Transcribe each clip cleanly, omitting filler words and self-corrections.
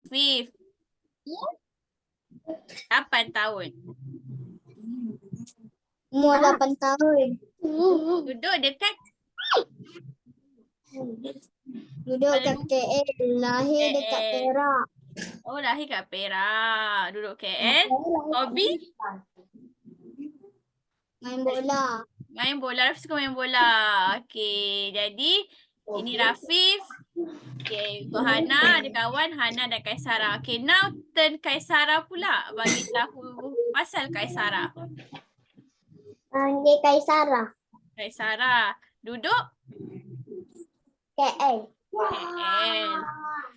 Afif. 8 tahun. Umur 8 tahun. Duduk dekat Duduk kat KL. Lahir dekat Perak. Oh, lahir kat Perak. Duduk KL. Hobi? Main bola. Main bola. Rafif suka main bola. Okey. Jadi, ini Rafif. Okey. Untuk Hana, ada kawan Hana dan Kaisara. Okey, now turn Kaisara pula. Bagi tahu pasal Kaisara. Panggil Kaisara. Kaisara. Duduk KL. KL.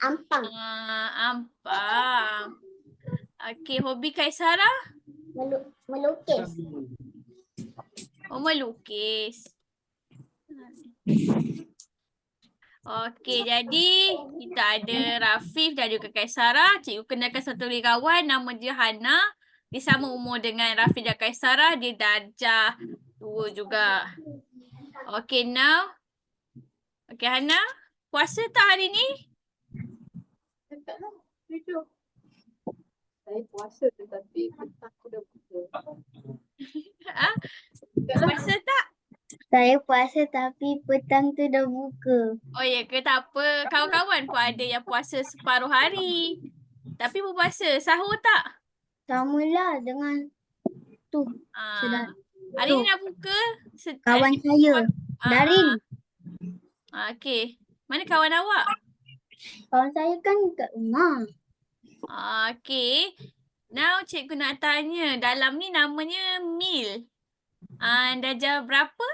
Ampang. Ampang. Okey, hobi Kaisara? Melukis. Oh, melukis. Okey, jadi kita ada Rafif dan juga Kaisara. Cikgu kenalkan satu lagi kawan, nama dia Hana. Dia sama umur dengan Rafif dan Kaisara. Dia darjah 2 juga. Okey, now. Okey, Hana. Puasa tak hari ni? Saya puasa tetapi petang aku dah buka. Ha? Puasa tak? Saya puasa tapi petang tu dah buka. Oh ya ke, tak apa. Kawan-kawan pun ada yang puasa separuh hari. Tapi berpuasa. Sahur tak? Samalah dengan tu. Ah. Hari ni dah buka? Kawan saya. Darin. Okey. Mana kawan awak? Kawan saya kan kat rumah. Okey. Now cikgu nak tanya. Dalam ni namanya Mil. Darjah berapa?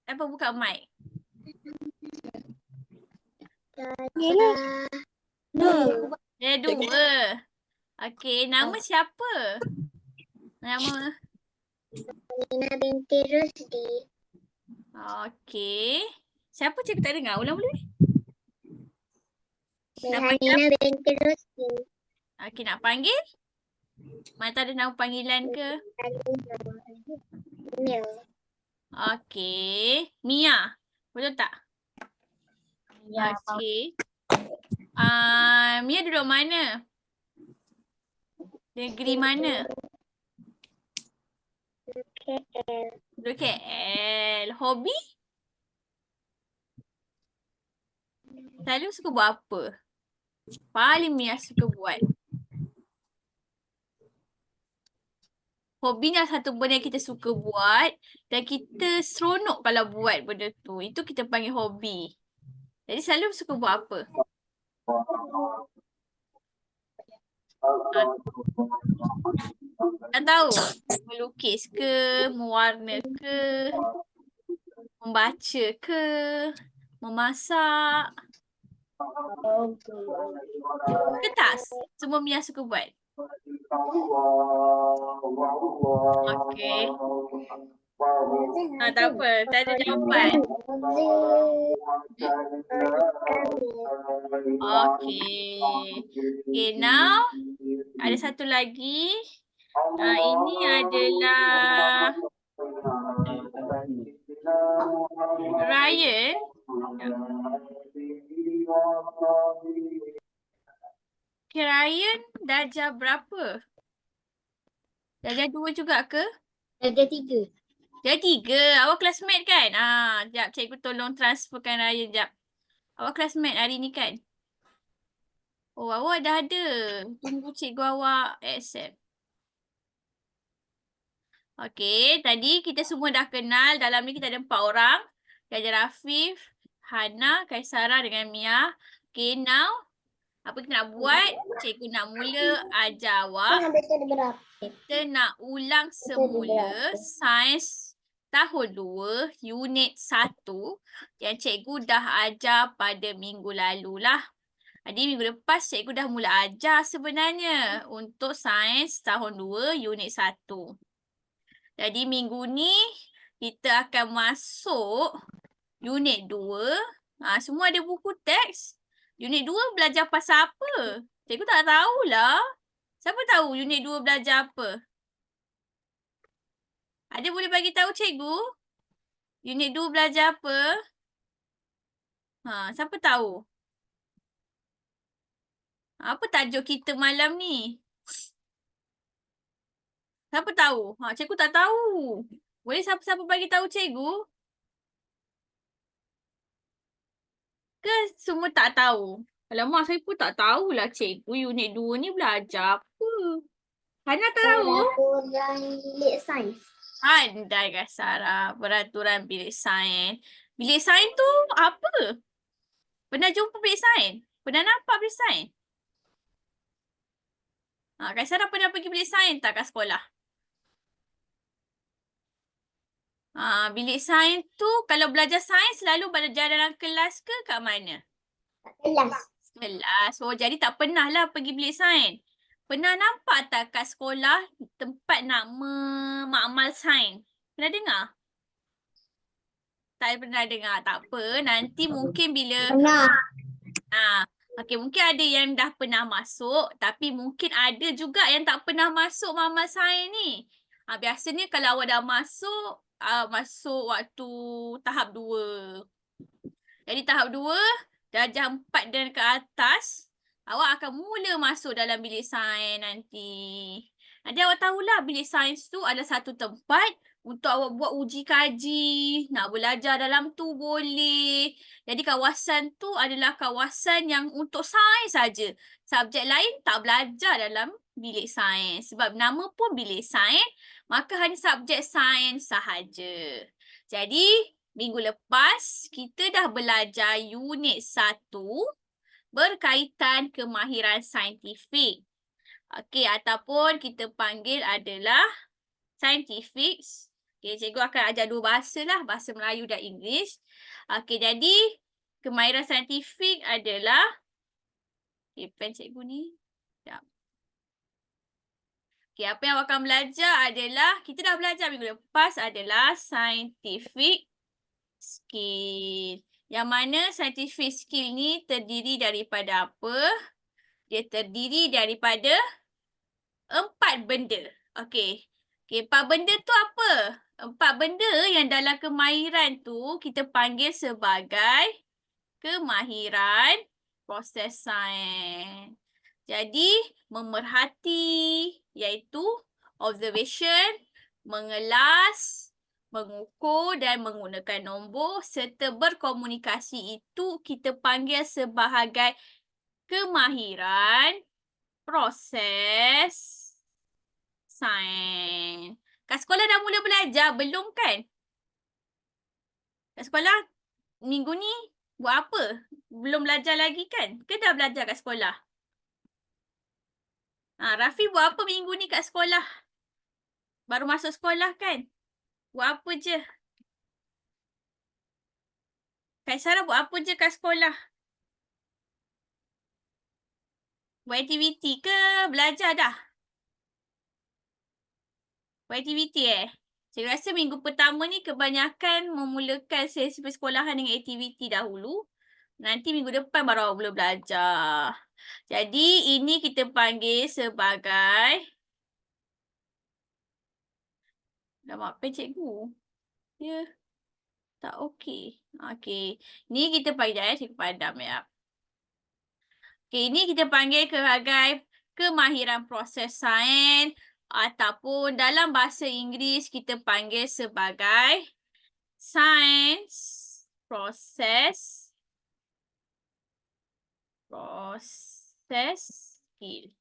Apa buka mic? Dia 2. Okey. Nama siapa? Nama? Nina binti Rusdi. Okey. Siapa cikgu tak dengar? Ulang boleh? Nina binti Rusdi. Okey, nak panggil? Mana ada nama panggilan ke? Mia. Okey. Mia. Betul tak? Ya. Okey. Mia duduk mana? Negeri mana? KL. Duduk KL. Hobi? Selalu suka buat apa? Paling Mia suka buat. Hobi ni satu benda yang kita suka buat dan kita seronok kalau buat benda tu. Itu kita panggil hobi. Jadi selalu suka buat apa? Tak tahu. Melukis ke, mewarna ke, membaca ke, memasak. Ke tak? Semua Mia suka buat. Okey. Tak apa. Tak ada jawapan. Okey. Okay, now ada satu lagi. Ini adalah Ryan. Okay, Ryan darjah berapa? Darjah 2 juga ke? Darjah 3. Darjah 3. Awak classmate kan? Sekejap cikgu tolong transferkan Ryan sekejap. Awak classmate hari ni kan? Oh, awak dah ada. Tunggu cikgu awak accept. Okey, tadi kita semua dah kenal. Dalam ni kita ada 4 orang. Kita ada Rafif, Hana, Kaisara dengan Mia. Okay, now apa kita nak buat? Cikgu nak mula ajar awak. Kita nak ulang semula sains tahun 2, unit 1 yang cikgu dah ajar pada minggu lalu lah. Jadi minggu lepas cikgu dah mula ajar sebenarnya untuk sains tahun 2, unit 1. Jadi minggu ni kita akan masuk unit 2. Semua ada buku teks. Unit 2 belajar pasal apa? Cikgu tak tahulah. Siapa tahu unit 2 belajar apa? Ada boleh bagi tahu cikgu? Unit 2 belajar apa? Siapa tahu? Apa tajuk kita malam ni? Siapa tahu? Cikgu tak tahu. Boleh siapa-siapa bagi tahu cikgu? Ke semua tak tahu? Alamak, saya pun tak tahulah cikgu unit 2 ni belajar apa. Hana tak tahu? Peraturan bilik sains. Pandai kan Sarah, peraturan bilik sains. Bilik sains tu apa? Pernah jumpa bilik sains? Pernah nampak bilik sains? Kak Sarah pernah pergi bilik sains tak kat sekolah? Bilik sains tu kalau belajar sains selalu belajar dalam kelas ke kat mana? Kelas. Kelas. Oh, jadi tak pernah lah pergi bilik sains. Pernah nampak tak kat sekolah tempat nama makmal sains? Pernah dengar? Tak pernah dengar. Tak apa. Nanti mungkin bila Pernah. okey, mungkin ada yang dah pernah masuk tapi mungkin ada juga yang tak pernah masuk makmal sains ni. Biasanya kalau awak dah masuk, masuk waktu tahap 2. Jadi tahap 2, darjah 4 dan ke atas, awak akan mula masuk dalam bilik sains nanti. Nanti awak tahulah bilik sains tu adalah satu tempat untuk awak buat uji kaji. Nak belajar dalam tu boleh. Jadi kawasan tu adalah kawasan yang untuk sains saja. Subjek lain tak belajar dalam bilik sains. Sebab nama pun bilik sains, maka hanya subjek sains sahaja. Jadi, minggu lepas, kita dah belajar unit 1 berkaitan kemahiran saintifik. Okey, ataupun kita panggil adalah saintifik. Okey, cikgu akan ajar 2 bahasa lah, bahasa Melayu dan Inggeris. Okey, jadi kemahiran saintifik adalah, pen cikgu ni. Sekejap. Okey, apa yang awak akan belajar adalah, kita dah belajar minggu lepas adalah scientific skill. Yang mana scientific skill ni terdiri daripada apa? Dia terdiri daripada 4 benda. Okey. Okey, 4 benda tu apa? 4 benda yang dalam kemahiran tu kita panggil sebagai kemahiran proses sains. Jadi, memerhati iaitu observation, mengelas, mengukur dan menggunakan nombor serta berkomunikasi itu kita panggil sebagai kemahiran proses sains. Kat sekolah dah mula belajar belum kan? Kat sekolah minggu ni buat apa? Belum belajar lagi kan? Ke dah belajar kat sekolah? Rafi buat apa minggu ni kat sekolah? Baru masuk sekolah kan? Buat apa je? Kak Sarah buat apa je kat sekolah? Buat aktiviti ke belajar dah? Buat aktiviti Saya rasa minggu pertama ni kebanyakan memulakan sesi persekolahan dengan aktiviti dahulu. Nanti minggu depan baru awak mula belajar. Jadi ini kita panggil sebagai... Dah mak pen cikgu. Ya. Tak okey. Okey. Ni kita panggil cikgu padam ya. Okey, ini kita panggil sebagai kemahiran proses sains ataupun dalam bahasa Inggeris kita panggil sebagai science process skill.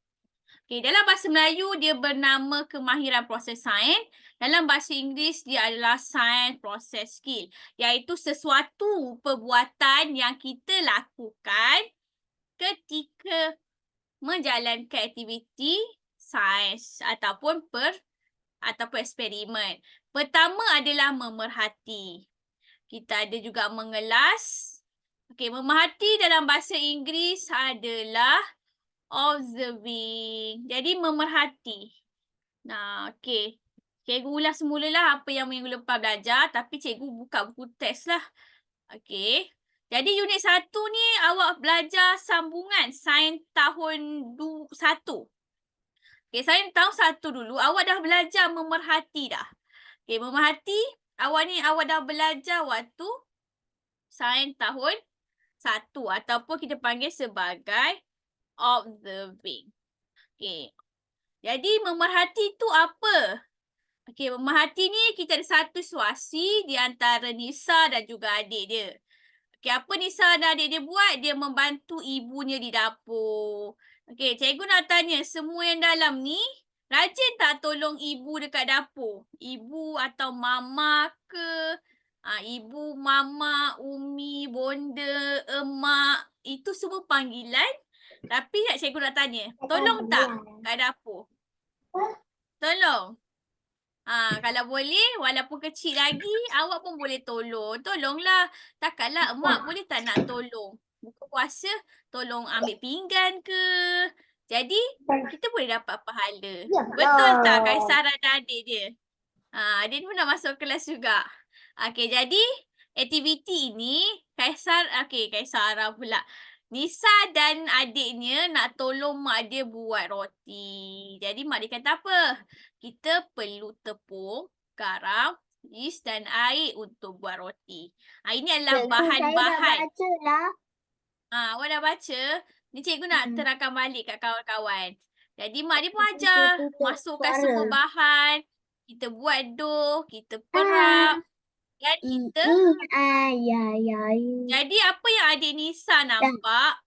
Okey, dalam bahasa Melayu dia bernama kemahiran proses sains. Dalam bahasa Inggeris dia adalah science process skill, iaitu sesuatu perbuatan yang kita lakukan ketika menjalankan aktiviti sains ataupun eksperimen. Pertama adalah memerhati. Kita ada juga mengelas. Okey, memerhati dalam bahasa Inggeris adalah observing. Jadi memerhati. Okey. Cikgu ulas semulalah apa yang minggu lepas belajar tapi cikgu buka buku teks lah. Okey. Jadi unit 1 ni awak belajar sambungan sains tahun 1. Okey, sains tahun 1 dulu awak dah belajar memerhati dah. Okey, memerhati awak dah belajar waktu sains tahun 1 ataupun kita panggil sebagai observing. Okay. Jadi memerhati tu apa? Okay, memerhati ni kita ada satu situasi di antara Nisa dan juga adik dia. Okay, apa Nisa dan adik dia buat? Dia membantu ibunya di dapur. Okay, cikgu nak tanya, semua yang dalam ni rajin tak tolong ibu dekat dapur? Ibu atau mama ke? Ibu, mama, umi, bonda, emak. Itu semua panggilan. Tapi cikgu nak tanya, tolong tak kat dapur? Tolong. Kalau boleh, walaupun kecil lagi, awak pun boleh tolong. Tolonglah. Takkanlah emak boleh tak nak tolong. Buka puasa, tolong ambil pinggan ke. Jadi, kita boleh dapat pahala. Betul tak Kaisara dan adik dia? Adik pun nak masuk kelas juga. Okey, jadi aktiviti ini, Kaisara pula. Nisa dan adiknya nak tolong mak dia buat roti. Jadi mak dia kata apa? Kita perlu tepung, garam, yeast dan air untuk buat roti. Ini adalah bahan-bahan. Saya dah baca lah. Awak dah baca? Ni cikgu nak terangkan balik kat kawan-kawan. Jadi mak dia pun ajar. Masukkan semua bahan. Kita buat dough, kita perap. Dan kita jadi apa yang adik Nisa nampak,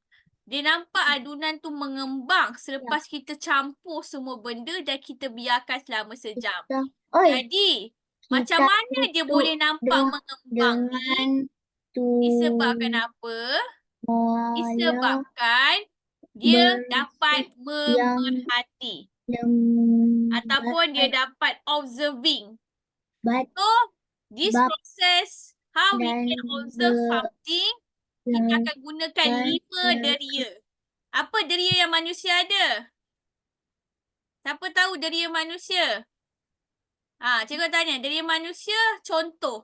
dia nampak adunan tu mengembang selepas kita campur semua benda dan kita biarkan selama sejam. Jadi, macam mana dia boleh nampak mengembang ni? Disebabkan apa? Disebabkan dia dapat memerhati. Ataupun dia dapat observing. So, this process, how we can observe something, kita akan gunakan 5 deria. Apa deria yang manusia ada? Siapa tahu deria manusia? Cikgu tanya, deria manusia contoh.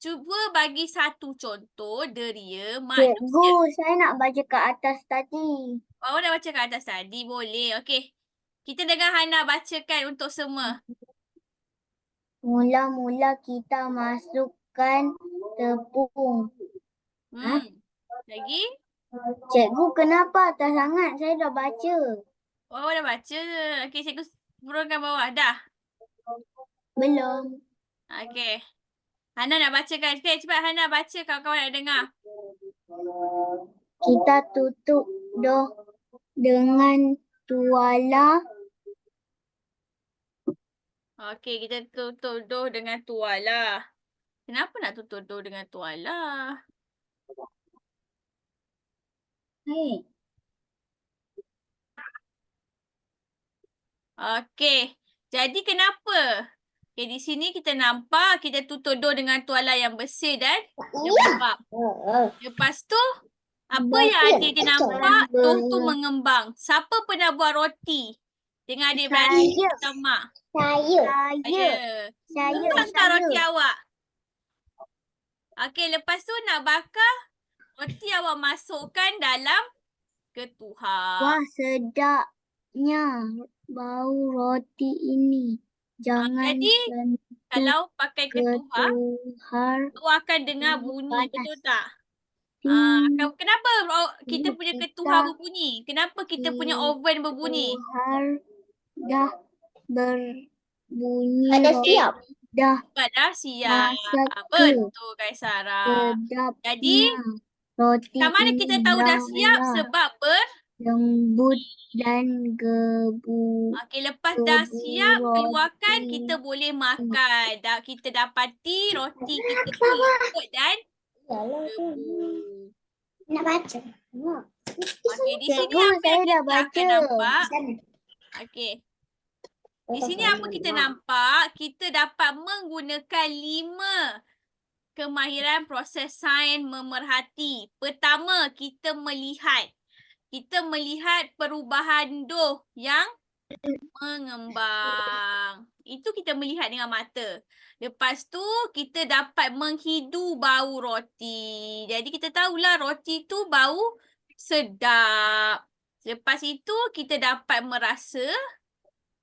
Cuba bagi satu contoh deria manusia. Cikgu, saya nak baca kat atas tadi. Awak dah baca kat atas tadi? Boleh. Okey. Kita dengar Hana bacakan untuk semua. Mula-mula kita masukkan tepung. Lagi? Cikgu, kenapa atas sangat? Saya dah baca. Oh, dah baca. Okey, cikgu turunkan bawah. Dah? Belum. Okey. Hana nak bacakan. Okey, cepat Hana baca. Kawan-kawan nak dengar. Kita tutup doh dengan tuala. Okey, kita tutup doh dengan tuala. Kenapa nak tutup doh dengan tuala? Okey. Jadi kenapa? Okey, di sini kita nampak kita tutup doh dengan tuala yang bersih dan lembap. Lepas tu, apa yang adik dia nampak? Doh tu mengembang. Siapa pernah buat roti dengan adik-beradik atau mak? Saya. Kembang tak roti awak? Okey, lepas tu nak bakar, roti awak masukkan dalam ketuhar. Wah, sedapnya bau roti ini. Jangan Jadi, kalau pakai ketuhar, awak akan dengar bunyi, panas. betul tak? Kenapa kita punya ketuhar berbunyi? Kenapa kita punya oven berbunyi? Ketuhar dah berbunyi. Dah siap. Dah Dah siap. masak. Betul, Kaisara. Sedapnya Jadi, roti macam mana kita tahu dah siap? ini Sebab lembut dan gebu. Okey, lepas dah siap, roti. keluarkan, kita boleh makan. Kita dapati roti kita tu lembut dan gebu. Nak baca. Okey, di sini Cikgu, apa saya yang dah kita baca. akan nampak? Okey. Di sini apa kita nampak? Kita dapat menggunakan 5 kemahiran proses sains memerhati. Pertama, kita melihat. Kita melihat perubahan doh yang mengembang. Itu kita melihat dengan mata. Lepas tu, kita dapat menghidu bau roti. Jadi, kita tahulah roti tu bau sedap. Lepas itu, kita dapat merasa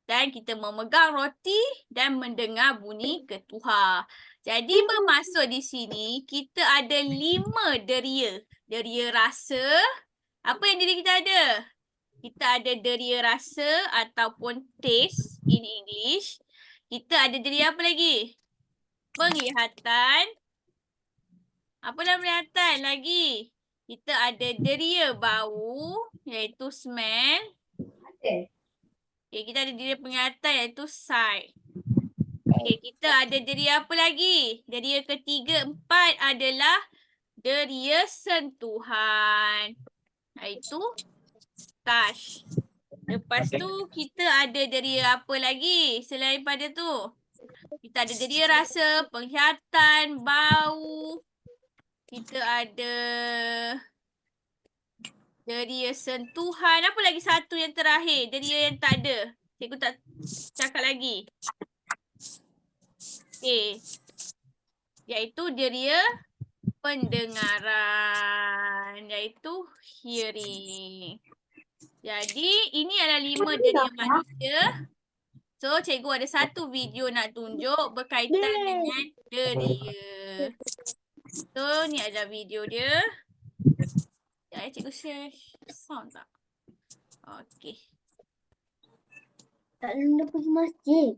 dan kita memegang roti dan mendengar bunyi ketuhar. Jadi, bermaksud di sini, kita ada 5 deria. Deria rasa. Apa yang diri kita ada? Kita ada deria rasa ataupun taste in English. Kita ada deria apa lagi? Penglihatan. Apa nama penglihatan lagi? Kita ada deria bau iaitu smell. Okay, kita ada deria penglihatan iaitu sight. Okay, kita ada deria apa lagi? Deria ketiga, empat adalah deria sentuhan. Iaitu touch. Lepas tu kita ada deria apa lagi selain pada tu? Kita ada deria rasa, penglihatan, bau. Kita ada deria sentuhan. Apa lagi satu yang terakhir? Deria yang tak ada. Cikgu tak cakap lagi. Okay. Iaitu deria pendengaran. Iaitu hearing. Jadi ini adalah 5 deria manusia. So cikgu ada satu video nak tunjuk berkaitan dengan deria. So ni adalah video dia. Ya, cikgu share sound tak? Okey. Tak nak pergi masjid.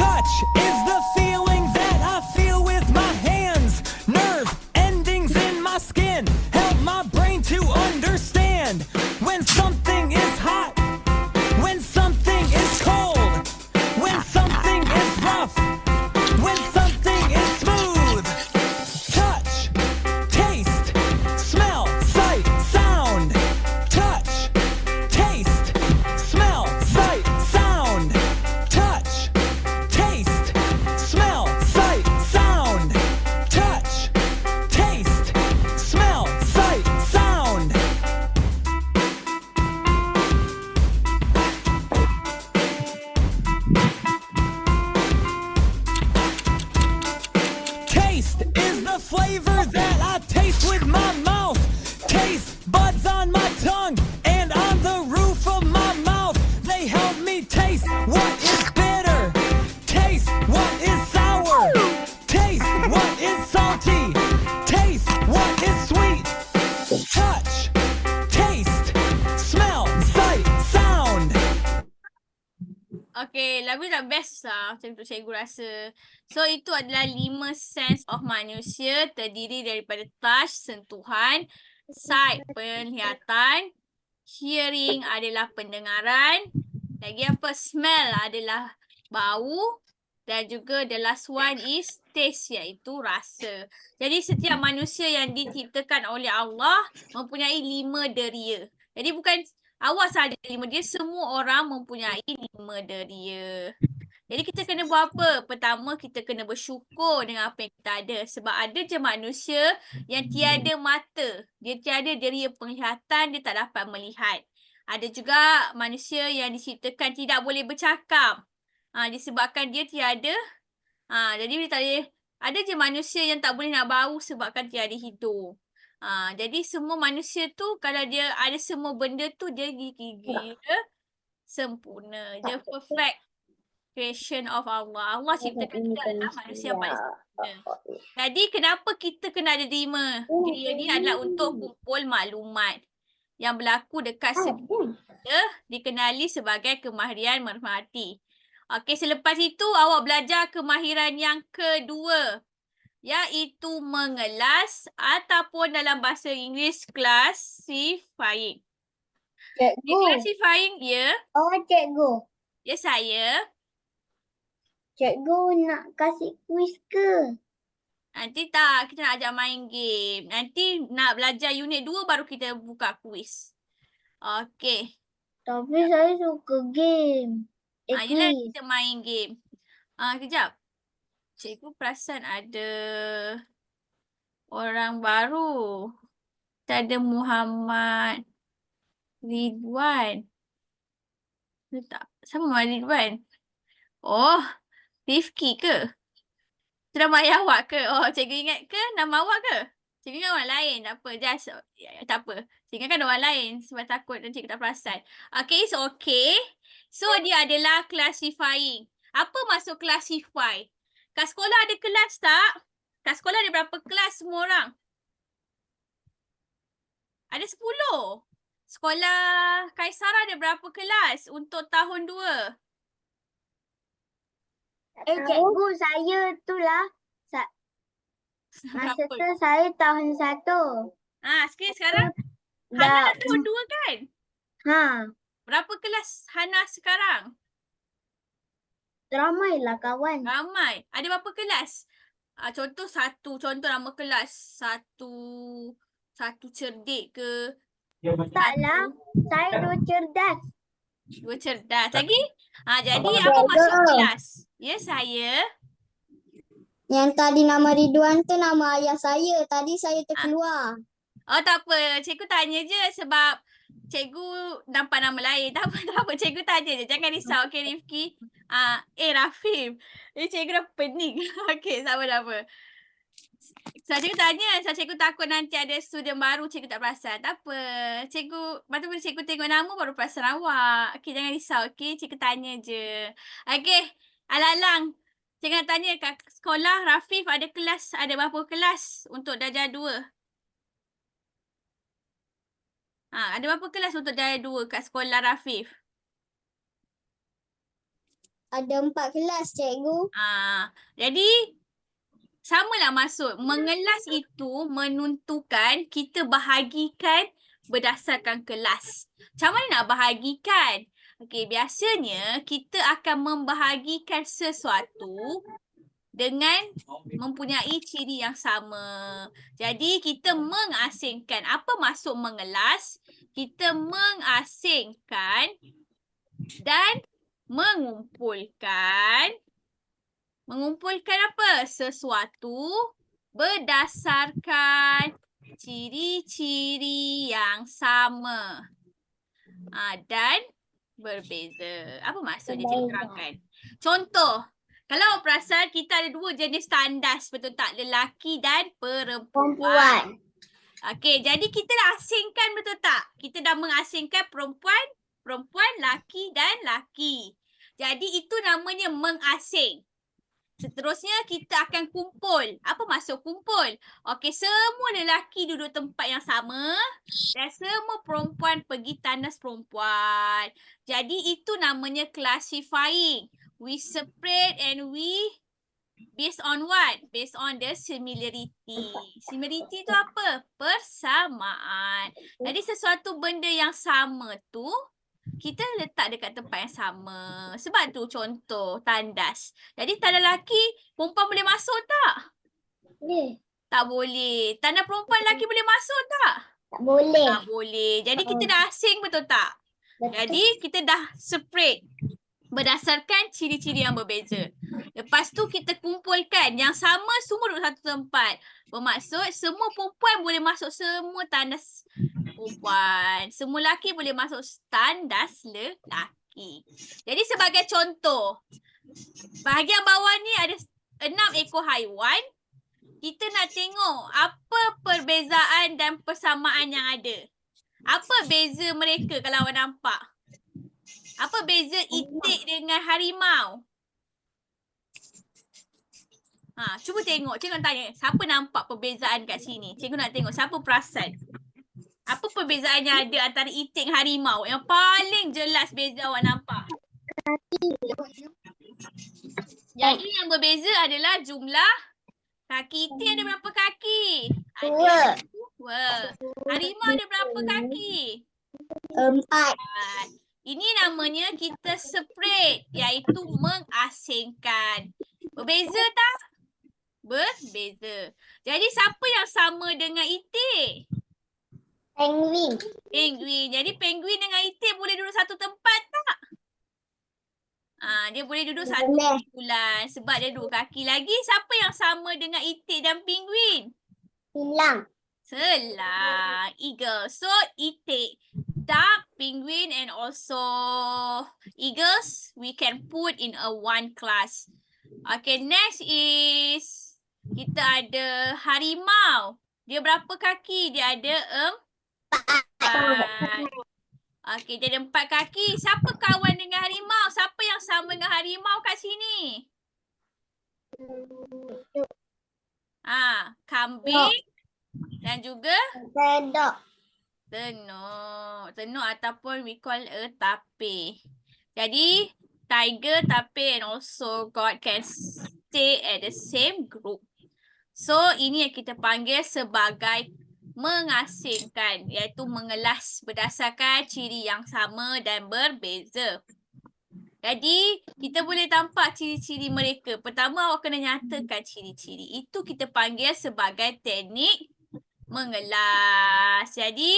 Touch is the feeling that I feel with my hands. Nerve endings in my skin help my brain to understand when something is hot, when something is cold, when something is rough, when something is smooth. Touch, taste, smell, sight, sound. Touch, taste, smell, sight, sound. Touch, taste, smell, sight, sound. Touch, taste, smell, sight, sound. Taste is the flavor that I taste with my mouth. Taste buds on my tongue and on the roof of my mouth. They help me taste what is bitter. Taste what is sour. Taste what is salty. Taste what is sweet. Touch, taste, smell, sight, sound. Okey, lagu ni dah best lah macam tu cikgu rasa. So itu adalah 5 sense of manusia terdiri daripada touch, sentuhan, sight, penglihatan, hearing adalah pendengaran, lagi apa? Smell adalah bau dan juga the last one is taste iaitu rasa. Jadi setiap manusia yang diciptakan oleh Allah mempunyai 5 deria. Jadi bukan awak sahaja 5 deria, semua orang mempunyai 5 deria. Jadi kita kena buat apa? Pertama, kita kena bersyukur dengan apa yang kita ada. Sebab ada je manusia yang tiada mata. Dia tiada deria penglihatan, dia tak dapat melihat. Ada juga manusia yang diciptakan tidak boleh bercakap. Disebabkan dia tiada. Jadi dia tak boleh. Ada je manusia yang tak boleh nak bau sebabkan tiada hidung. Jadi semua manusia tu kalau dia ada semua benda tu dia gigi sempurna. Dia perfect creation of Allah. Allah ciptakan kita adalah manusia yang paling sempurna. Jadi kenapa kita kena ada 5 deria ni adalah untuk kumpul maklumat yang berlaku dekat sekitar kita dikenali sebagai kemahiran merhati. Okey, selepas itu awak belajar kemahiran yang kedua iaitu mengelas ataupun dalam bahasa Inggeris classifying. Cikgu. Classifying, ya. Oh, cikgu. Ya, saya. Cikgu nak kasih kuis ke? Nanti tak, kita nak ajak main game. Nanti nak belajar unit 2 baru kita buka kuis. Okey. Tapi saya suka game. Yelah, Kuis. kita main game. Kejap. Cikgu perasan ada orang baru. Kita ada Muhammad Ridwan. Tak, sama Ridwan. Oh, Rifki ke? Itu nama ayah awak ke? Oh, cikgu ingat ke nama awak ke? Cikgu kan orang lain, tak apa. Just, tak apa. Cikgu kan orang lain sebab takut cikgu tak perasan. Okay, so okay. So, dia adalah classifying. Apa maksud classify? Kat sekolah ada kelas tak? Kat sekolah ada berapa kelas semua orang? Ada 10. Sekolah Kaisara ada berapa kelas untuk tahun 2? Cikgu, saya tu lah. Masa tu saya tahun 1. Sekarang Hana Dah. dah tahun 2 kan? Ha, Berapa kelas Hana sekarang? ramailah kawan. Ramai. Ada berapa kelas? Contoh nama kelas. Satu cerdik ke? Taklah, saya 2 cerdas. 2 cerdas. Lagi? Jadi apa masuk kelas? Ya, saya. Yang tadi nama Ridwan tu nama ayah saya. Tadi saya terkeluar. Oh, tak apa. Cikgu tanya je sebab cikgu nampak nama lain. Tak apa. Cikgu tanya je. Jangan risau. Okay, Rifki. Rafif. Cikgu dah pening. Okay, tak apa. So, cikgu tanya. So, cikgu takut nanti ada student baru cikgu tak perasan. Tak apa. Cikgu, lepas tu bila cikgu tengok nama baru perasan awak. Okay, jangan risau. Okay, cikgu tanya je. Okay, alang-alang. Cikgu nak tanya kat sekolah Rafif ada berapa kelas untuk darjah 2? Ada berapa kelas untuk darjah 2 kat sekolah Rafif? Ada 4 kelas, cikgu. Jadi samalah maksud. Mengelas itu menentukan kita bahagikan berdasarkan kelas. Macam mana nak bahagikan? Okey, biasanya kita akan membahagikan sesuatu dengan mempunyai ciri yang sama. Jadi kita mengasingkan. Apa maksud mengelas? Kita mengasingkan dan mengumpulkan apa? Sesuatu berdasarkan ciri-ciri yang sama dan berbeza. Apa maksudnya cikgu terangkan? Contoh, kalau awak perasan kita ada 2 jenis tandas, betul tak? Lelaki dan perempuan. Okey, jadi kita dah asingkan, betul tak? Kita dah mengasingkan perempuan, laki dan laki. Jadi itu namanya mengasing. Seterusnya kita akan kumpul. Apa maksud kumpul? Okey, semua lelaki duduk tempat yang sama dan semua perempuan pergi tandas perempuan. Jadi itu namanya classifying. We separate and we based on what? Based on the similarity. Similarity tu apa? Persamaan. Jadi sesuatu benda yang sama tu kita letak dekat tempat yang sama. Sebab tu contoh tandas. Jadi tandas lelaki, perempuan boleh masuk tak? Boleh. Tak boleh. Tandas perempuan lelaki boleh masuk tak? Tak boleh. Tak boleh. Jadi kita dah asing, betul tak? Jadi kita dah separate berdasarkan ciri-ciri yang berbeza. Lepas tu kita kumpulkan yang sama semua duduk satu tempat. Bermaksud semua perempuan boleh masuk semua tandas perempuan. Semua lelaki boleh masuk tandas lelaki. Jadi sebagai contoh, bahagian bawah ni ada 6 ekor haiwan. Kita nak tengok apa perbezaan dan persamaan yang ada. Apa beza mereka kalau awak nampak? Apa beza itik dengan harimau? Cuba tengok. Cikgu nak tanya. Siapa nampak perbezaan kat sini? Cikgu nak tengok. Siapa perasan? Apa perbezaan yang ada antara itik dan harimau? Yang paling jelas beza awak nampak. Jadi yang berbeza adalah jumlah kaki. Itik ada berapa kaki? Ada 2. Harimau ada berapa kaki? 4. Ini namanya kita separate, iaitu mengasingkan. Berbeza tak? Berbeza. Jadi siapa yang sama dengan itik? Penguin. Penguin. Jadi penguin dengan itik boleh duduk satu tempat tak? Dia boleh duduk satu kumpulan sebab dia 2 kaki. Lagi siapa yang sama dengan itik dan penguin? Selang. Eagle. So itik, duck, penguin and also eagles we can put in a one class. Okay, next is kita ada harimau. Dia berapa kaki? Dia ada 4. Okey, dia ada 4 kaki. Siapa kawan dengan harimau? Siapa yang sama dengan harimau kat sini? Kambing dan juga Pedok. tenuk. Tenuk ataupun we call a tapir. Jadi, tiger, tapir and also goat can stay at the same group. So, ini yang kita panggil sebagai mengasingkan, iaitu mengelas berdasarkan ciri yang sama dan berbeza. Jadi, kita boleh tampak ciri-ciri mereka. Pertama, awak kena nyatakan ciri-ciri. Itu kita panggil sebagai teknik mengelas. Jadi,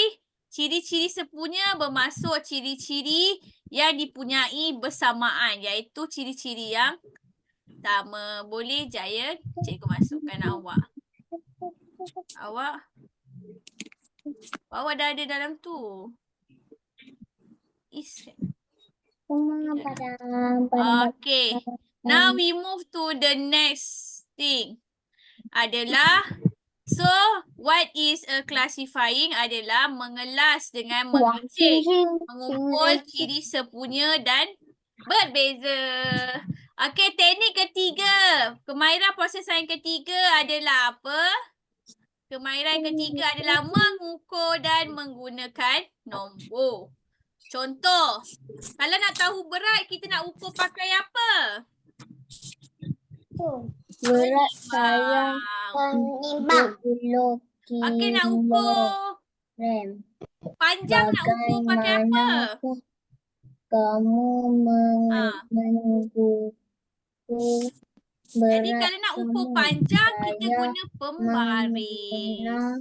ciri-ciri sepunya bermaksud ciri-ciri yang dipunyai bersamaan, iaitu ciri-ciri yang sama. Boleh Jaya? Cikgu masukkan awak. Awak dah ada dalam tu. Okay. Now we move to the next thing. So, what is a classifying adalah mengelas dengan mengecek, mengumpul ciri sepunya dan berbeza. Okay, teknik ketiga. Kemahiran proses sains ketiga adalah apa? Kemahiran ketiga adalah mengukur dan menggunakan nombor. Contoh, kalau nak tahu berat, kita nak ukur pakai apa? Berat saya Menimbang. 20 Okey, nak ukur kilogram. panjang, nak ukur pakai apa? Kamu mengukur berat. Jadi kalau nak ukur panjang, kita guna pembaris.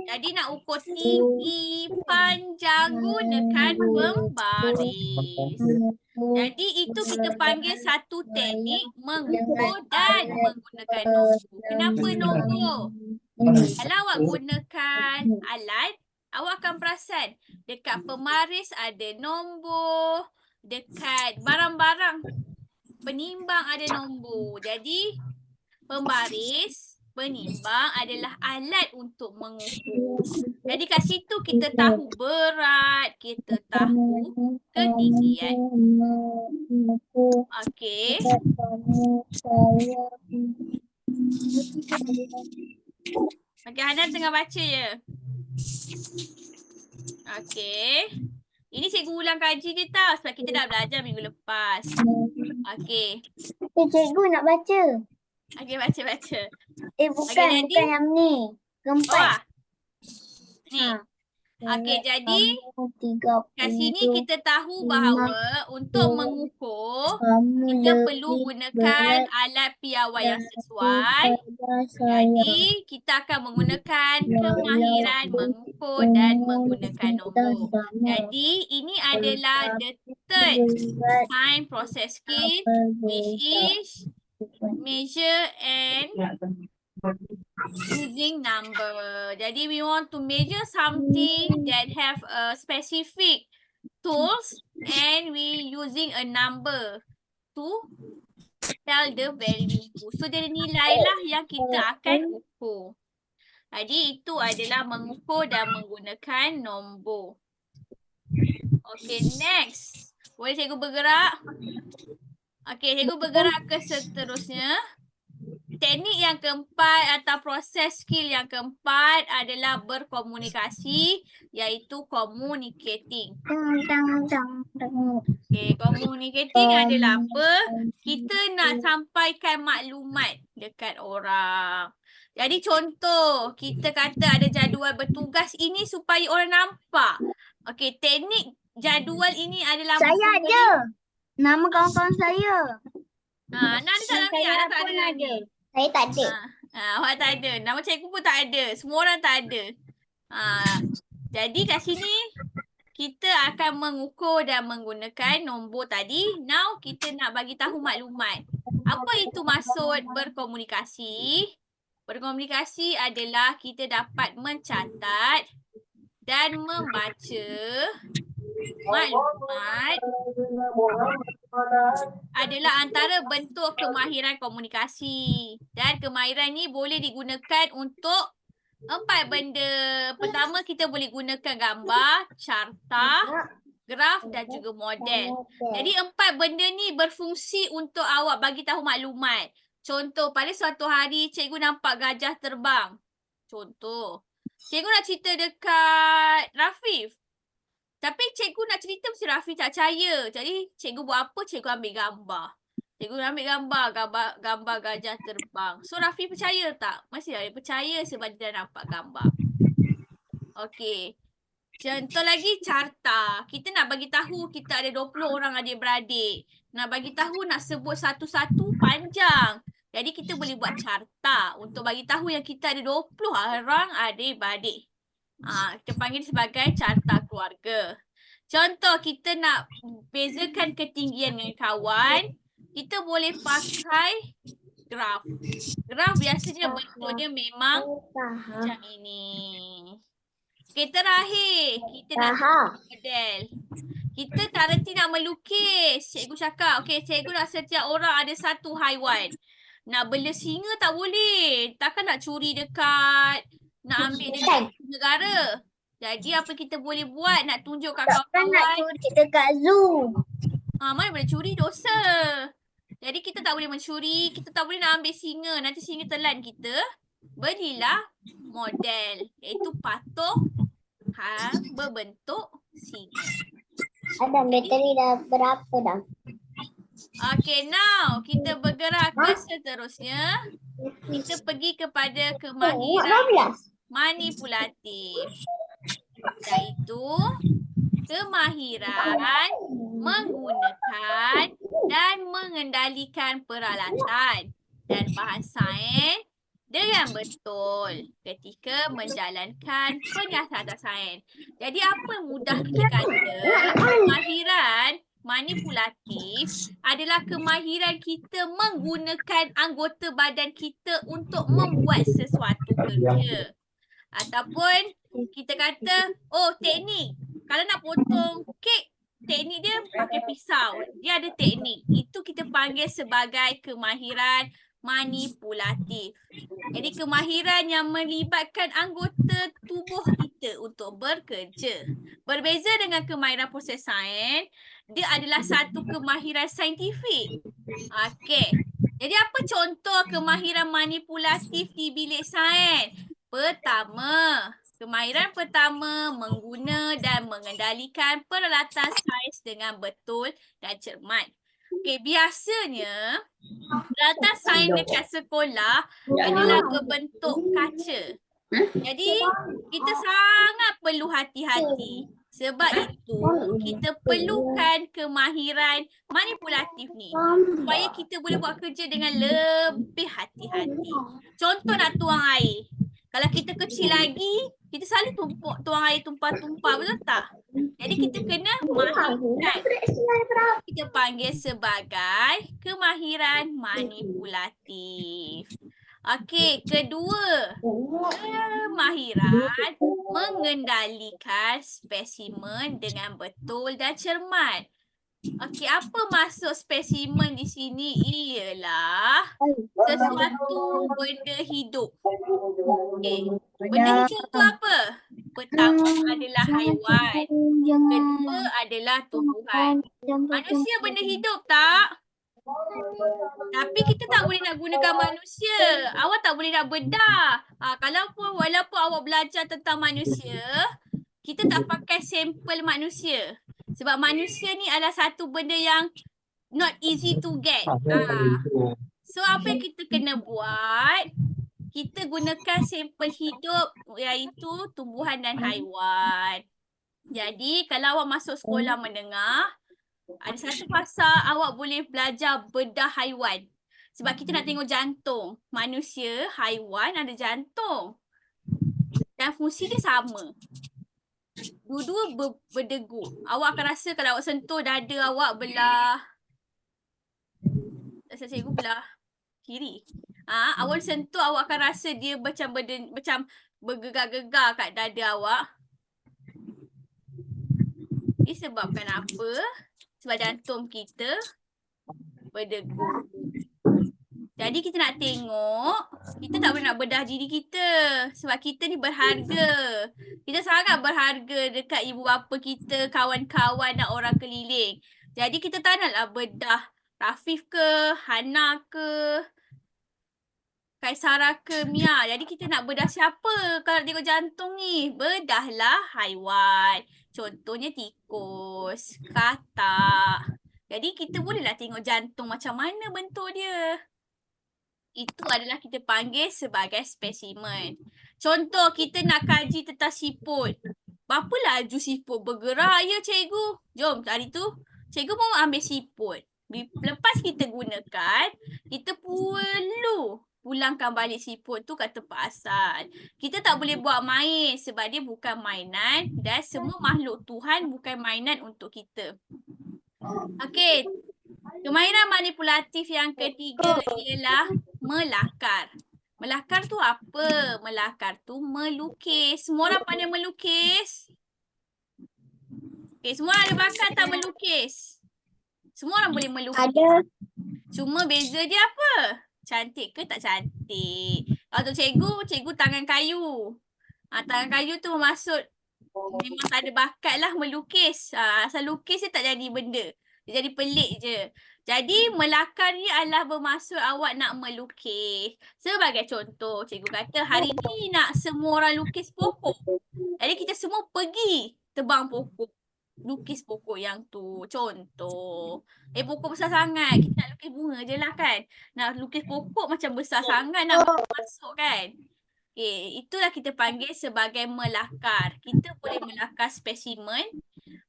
Jadi nak ukur tinggi, panjang, gunakan pembaris. Jadi itu kita panggil satu teknik mengukur dan menggunakan nombor. Kenapa nombor? Kalau awak gunakan alat, awak akan perasan dekat pembaris ada nombor, dekat barang-barang penimbang ada nombor. Jadi pembaris, penimbang adalah alat untuk mengukur. Jadi kat situ kita tahu berat, kita tahu ketinggian. Okey. Okey, Hana tengah baca je. Okey. Ini cikgu ulang kaji je tau sebab kita dah belajar minggu lepas. Okey. Cikgu nak baca. Okey, baca. Bukan yang ni. Keempat. Ni. Okey, jadi kat sini kita tahu bahawa untuk mengukur kita perlu gunakan alat piawai yang sesuai. Jadi kita akan menggunakan kemahiran mengukur dan menggunakan nombor. Jadi ini adalah the third time process skill, which is measure and using number. Jadi we want to measure something that have a specific tools and we using a number to tell the value. So dia nilai lah yang kita akan ukur. Jadi itu adalah mengukur dan menggunakan nombor. Okay, next. Boleh cikgu bergerak? Okay, cikgu bergerak ke seterusnya. Teknik yang keempat atau proses skill yang keempat adalah berkomunikasi, iaitu communicating. Okay, communicating adalah apa? Kita nak sampaikan maklumat dekat orang. Jadi contoh, kita kata ada jadual bertugas ini supaya orang nampak. Okay, teknik jadual ini adalah... Saya ada. Nama kawan-kawan saya. Nak ada tak lagi? Ada tak ada lagi? Saya tak ada. Awak tak ada. Nama cikgu pun tak ada. Semua orang tak ada. Jadi kat sini kita akan mengukur dan menggunakan nombor tadi. Now kita nak bagi tahu maklumat. Apa itu maksud berkomunikasi? Berkomunikasi adalah kita dapat mencatat dan membaca maklumat adalah antara bentuk kemahiran komunikasi. Dan kemahiran ni boleh digunakan untuk 4 benda. Pertama, kita boleh gunakan gambar, carta, graf dan juga model. Jadi 4 benda ni berfungsi untuk awak bagi tahu maklumat. Contoh, pada suatu hari cikgu nampak gajah terbang. Contoh. Cikgu nak cerita dekat Rafif. Tapi cikgu nak cerita mesti Rafif tak percaya. Jadi cikgu buat apa? Cikgu ambil gambar. Cikgu ambil gambar gajah terbang. So Rafif percaya tak? Mesti Rafif percaya sebab dia dah nampak gambar. Okey. Contoh lagi carta. Kita nak bagi tahu kita ada 20 orang adik-beradik. Nak bagi tahu nak sebut satu-satu panjang. Jadi kita boleh buat carta untuk bagi tahu yang kita ada 20 orang adik-beradik. Kita panggil sebagai carta keluarga. Contoh kita nak bezakan ketinggian dengan kawan. Kita boleh pakai graf. Graf biasanya bentuknya memang macam ini. Okay, terakhir kita nak model. Kita tak reti nak melukis. Cikgu cakap, okay, cikgu nak setiap orang ada satu haiwan. Nak bela singa tak boleh. Takkan nak curi dekat, nak ambil dekat negara. Jadi apa kita boleh buat? Nak tunjuk kat kawan-kawan. Nak curi dekat zoo. Mana boleh curi, dosa. Jadi kita tak boleh mencuri, kita tak boleh nak ambil singa. Nanti singa telan kita. Belilah model, iaitu patung berbentuk singa. Ada bateri dah berapa dah? Okay, now kita bergerak ke seterusnya. Kita pergi kepada kemahiran manipulatif. Iaitu kemahiran menggunakan dan mengendalikan peralatan dan bahan sains dengan betul ketika menjalankan penyiasatan sains. Jadi apa mudah kita kata, kemahiran manipulatif adalah kemahiran kita menggunakan anggota badan kita untuk membuat sesuatu kerja. Ataupun kita kata, oh teknik. Kalau nak potong kek, teknik dia pakai pisau. Dia ada teknik. Itu kita panggil sebagai kemahiran manipulatif. Jadi kemahiran yang melibatkan anggota tubuh kita untuk bekerja. Berbeza dengan kemahiran proses sains, dia adalah satu kemahiran saintifik. Okey. Jadi apa contoh kemahiran manipulatif di bilik sains? Pertama, kemahiran pertama mengguna dan mengendalikan peralatan sains dengan betul dan cermat. Okey, biasanya peralatan sains dekat sekolah adalah berbentuk kaca. Jadi kita sangat perlu hati-hati. Sebab itu kita perlukan kemahiran manipulatif ni supaya kita boleh buat kerja dengan lebih hati-hati. Contoh nak tuang air. Kalau kita kecil lagi, kita selalu tuang air tumpah-tumpah, betul tak? Jadi kita kena mahirkan. Kita panggil sebagai kemahiran manipulatif. Okey, kedua, kemahiran mengendalikan spesimen dengan betul dan cermat. Okey, apa maksud spesimen di sini? Ialah sesuatu benda hidup. Okey, benda hidup tu apa? Pertama adalah haiwan. Kedua adalah tumbuhan. Manusia benda hidup tak? Tapi kita tak boleh nak gunakan manusia. Awak tak boleh nak bedah. Walaupun awak belajar tentang manusia, kita tak pakai sampel manusia. Sebab manusia ni adalah satu benda yang not easy to get. So apa yang kita kena buat? Kita gunakan sampel hidup iaitu tumbuhan dan haiwan. Jadi kalau awak masuk sekolah menengah, ada satu fasa awak boleh belajar bedah haiwan. Sebab kita nak tengok jantung. Manusia, haiwan ada jantung. Dan fungsi dia sama. Dua-dua berdegup. Awak akan rasa kalau awak sentuh dada awak belah. Rasa cikgu belah kiri. Awak sentuh awak akan rasa dia macam bergegar-gegar kat dada awak. Disebabkan apa? Sebab jantung kita berdegup. Jadi kita nak tengok, kita tak boleh nak bedah diri kita. Sebab kita ni berharga. Kita sangat berharga dekat ibu bapa kita, kawan-kawan dan orang keliling. Jadi kita tak naklah bedah Rafif ke, Hana ke, Kaisara ke, Mia. Jadi kita nak bedah siapa kalau nak tengok jantung ni? Bedahlah haiwan. Contohnya tikus, katak. Jadi kita bolehlah tengok jantung macam mana bentuk dia. Itu adalah kita panggil sebagai spesimen. Contoh kita nak kaji tentang siput. Berapa laju siput bergerak ya cikgu? Jom hari tu cikgu mau ambil siput. Lepas kita gunakan, kita perlu pulangkan balik siput tu kat tempat asal. Kita tak boleh buat main sebab dia bukan mainan dan semua makhluk Tuhan bukan mainan untuk kita. Okey. Kemahiran manipulatif yang ketiga ialah melakar. Melakar tu apa? Melakar tu melukis. Semua orang pandai melukis? Okay, semua orang ada bakat tak melukis? Semua orang boleh melukis. Ada. Cuma beza dia apa? Cantik ke tak cantik? Kalau untuk cikgu tangan kayu. Tangan kayu tu bermaksud memang tak ada bakat lah melukis. Asal lukis dia tak jadi benda. Dia jadi pelik je. Jadi melakar ni adalah bermaksud awak nak melukis. Sebagai contoh, cikgu kata hari ni nak semua orang lukis pokok. Jadi kita semua pergi tebang pokok. Lukis pokok yang tu. Contoh. Pokok besar sangat. Kita nak lukis bunga je lah kan. Nak lukis pokok macam besar sangat nak masuk kan. Okay, itulah kita panggil sebagai melakar. Kita boleh melakar spesimen,